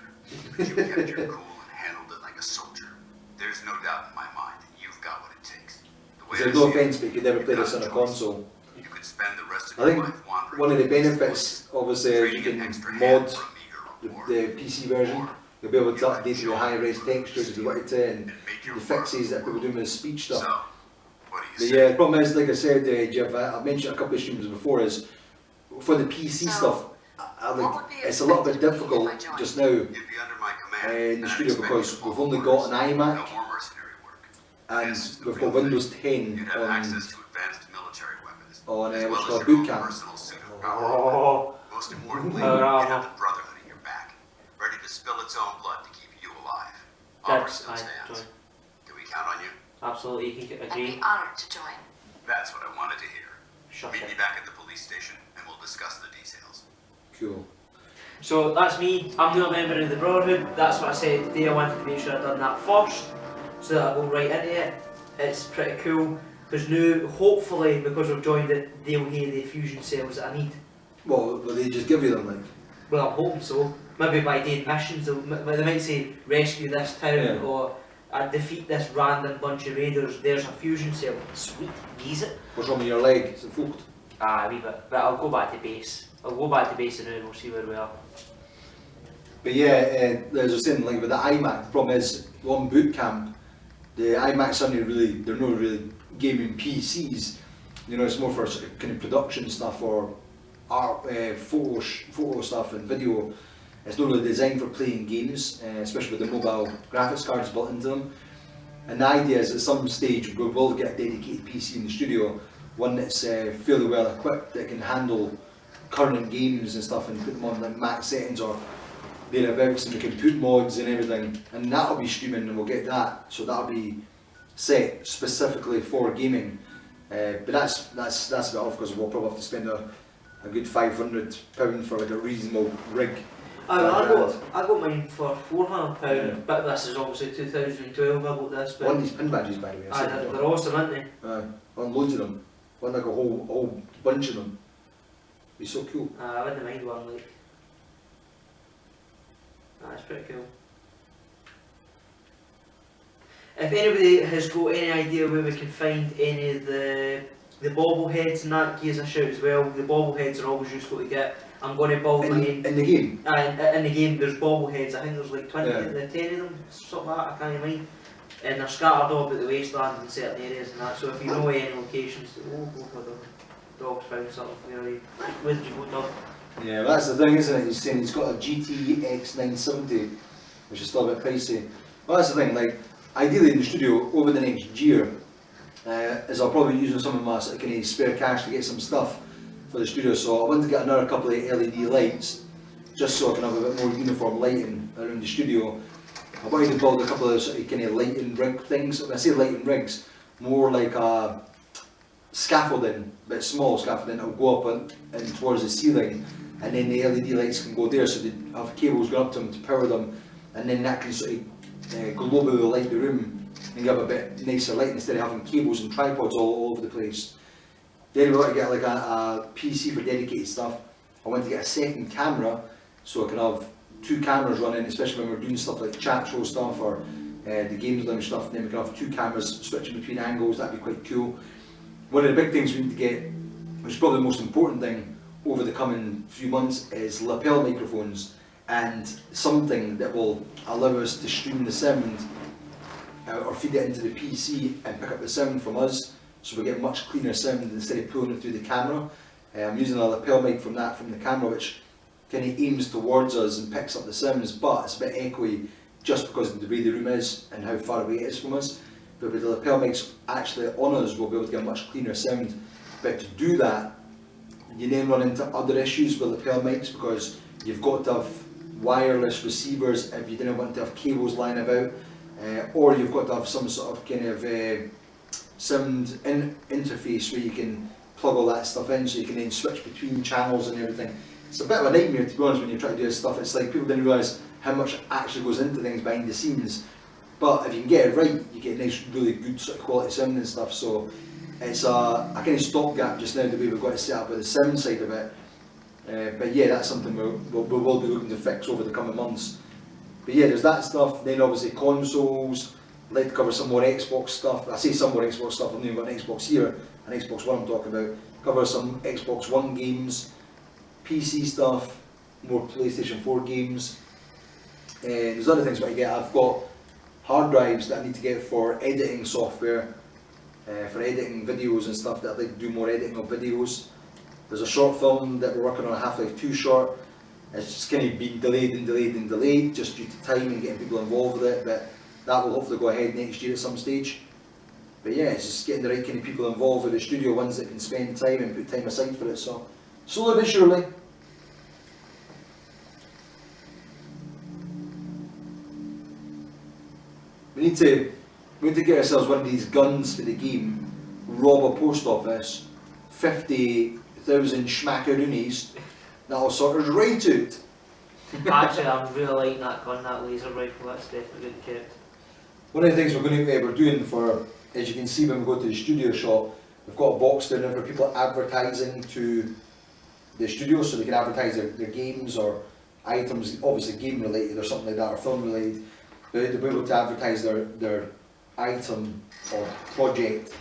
but you kept your cool and handled it like a soldier. There's no doubt in my mind that you've got what it takes. The way There's I no see it, offence, but you could never play this on a console. you could spend the rest of I your think life wandering. one of the through these benefits, woods, obviously, is you trading can an extra mod hand for a meager reward. the PC version. You'll be able to update your high-res textures if you wanted to, and the fixes that people do with speech So, stuff. what do But you say? yeah, the problem is, like I said, Jeff, I've mentioned a couple of streams before, is for the PC So, stuff, what would be it's a little bit expected of me difficult if I joined? just now You'd be under my command. in the and I'd studio expect because you to follow we've only orders. got an iMac No more mercenary work. and This is the we've real got Windows thing. 10 You'd have on access to advanced military weapons, on, as what's well called as your boot own camp. personal suit of power. Oh, Most importantly, Oh, you no. have the Brotherhood at your back, ready to spill its own blood to keep you alive. that's Offer still stands. join. Can we count on you? Absolutely, you can I'd agree. be honored to join. That's what I wanted to hear. Shut Meet it. me back at the police station, and we'll discuss the details. Cool. So that's me. I'm now a member of the Brotherhood. That's what I said today. I wanted to make sure I'd done that first, so that I go right into it. It's pretty cool because now, hopefully, because I've joined it, they'll have the fusion cells that I need. Well, will they just give you them, like? Well, I'm hoping so. Maybe by doing missions, they might say rescue this town Yeah. or defeat this random bunch of raiders. There's a fusion cell. Sweet, use it. What's wrong with your leg? Is it fucked? A wee bit, but I'll go back to base. I'll go back to base and then we'll see where we are. But yeah, as I was saying, like with the iMac, the problem is, on boot camp, the iMacs aren't really, they're not really gaming PCs. You know, it's more for sort of kind of production stuff or art, photo stuff and video. It's not really designed for playing games, especially with the mobile graphics cards built into them. And the idea is at some stage we will get a dedicated PC in the studio one that's fairly well equipped that can handle current games and stuff and put them on like max settings or thereabouts, and we can put mods and everything, and that'll be streaming, and we'll get that. So that'll be set specifically for gaming. But that's a bit off because we'll probably have to spend a good £500 for like a reasonable rig. I got mine for £400, but this is obviously 2012 I got this. But One of these pin badges, by the way. they're awesome, aren't they? One loads of them. One like a whole bunch of them. Be so cool. I wouldn't mind one like. That's pretty cool. If anybody has got any idea where we can find any of the bobbleheads and that, give us a shout as well. The bobbleheads are always useful to get. I'm going to build mine. In the game? In the game there's bobbleheads, I think there's like 20, Yeah. 10 of them, something like that, I can't mind. And they're scattered all about the wasteland in certain areas and that, so if you know any locations, go for them. Dog's found something for you. Where did you go, dog? Yeah, well, that's the thing, isn't it? He's saying he's got a GTX 970, which is still a bit pricey. Well, that's the thing, like, ideally in the studio, over the next year, is I'll probably be using some of my sort of kind of spare cash to get some stuff for the studio. So I want to get another couple of LED lights, just so I can have a bit more uniform lighting around the studio. I wanted to build a couple of sort of kind of lighting rig things. When I say lighting rigs, more like a scaffolding, but small scaffolding. It'll go up and towards the ceiling, and then the LED lights can go there, so they have cables going up to them to power them, and then that can sort of globally light the room and give a bit nicer light instead of having cables and tripods all over the place. Then we want to get like a PC for dedicated stuff. I want to get a second camera so I can have two cameras running, especially when we're doing stuff like chat show stuff or the games lounge stuff, and then we can have two cameras switching between angles. That'd be quite cool. One of the big things we need to get, which is probably the most important thing over the coming few months, is lapel microphones and something that will allow us to stream the sound or feed it into the PC and pick up the sound from us, so we get much cleaner sound instead of pulling it through the camera. I'm using a lapel mic from the camera, which kind of aims towards us and picks up the sounds, but it's a bit echoey just because of the way the room is and how far away it is from us. But with the lapel mics actually on us, we'll be able to get a much cleaner sound. But to do that, you then run into other issues with lapel mics because you've got to have wireless receivers if you didn't want to have cables lying about, or you've got to have some sort of kind of sound interface where you can plug all that stuff in so you can then switch between channels and everything. It's a bit of a nightmare, to be honest, when you try to do this stuff. It's like people didn't realise how much actually goes into things behind the scenes. But if you can get it right, you get nice, really good sort of quality sound and stuff. So it's a kind of stopgap just now, the way we've got it set up with the sound side of it. But yeah, that's something we will be looking to fix over the coming months. But yeah, there's that stuff. Then obviously consoles. I'd like to cover some more Xbox stuff. I say some more Xbox stuff. I've not even got an Xbox here, an Xbox One I'm talking about. Cover some Xbox One games, PC stuff, more PlayStation 4 games. There's other things I get. I've got hard drives that I need to get for editing software, for editing videos and stuff, that I'd like to do more editing of videos. There's a short film that we're working on, a Half-Life 2 short. It's just kind of been delayed and delayed and delayed just due to time and getting people involved with it, but that will hopefully go ahead next year at some stage. But yeah, it's just getting the right kind of people involved with the studio, ones that can spend time and put time aside for it, so slowly but surely. We need to get ourselves one of these guns for the game, rob a post office, 50,000 schmackaroonies, that'll sort us right out. Actually, I'm really liking that gun, that laser rifle. That's definitely good kept. One of the things we're doing for, as you can see when we go to the studio shop, we've got a box down there for people advertising to the studio, so they can advertise their games or items, obviously game related or something like that, or film related. They'll be able to advertise their item or project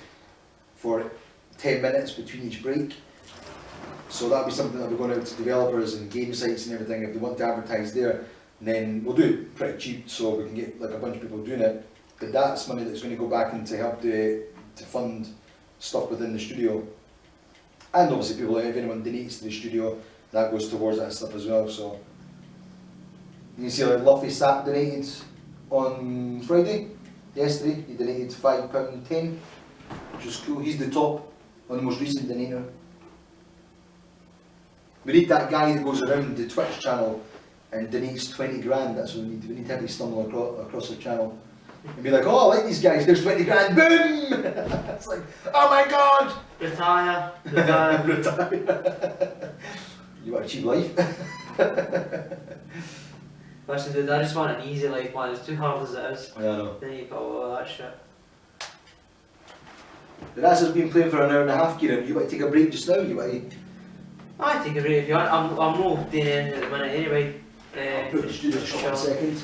for 10 minutes between each break. So that'll be something that'll be going out to developers and game sites and everything if they want to advertise there. And then we'll do it pretty cheap so we can get like a bunch of people doing it. But that's money that's going to go back into help to fund stuff within the studio. And obviously people, if anyone donates to the studio, that goes towards that stuff as well. So you can see like Luffy Sap donated on Friday, yesterday. He donated £5.10, which is cool. He's the top on the most recent donator. We need that guy that goes around the Twitch channel and donates 20 grand. That's what we need. We need to have to stumble across the channel and be like, oh, I like these guys, there's 20 grand, boom! It's like, oh my god! Retire. Retire. You want a cheap life? Listen, dude, I just want an easy life, man. It's too hard as it is. Yeah, I know. Then you got all that shit. The rest has been playing for an hour and a half, Kieran. You want to take a break just now? You want to... I take a break if you want. I'm not doing anything at the minute anyway. I'll put the studio shot in a second.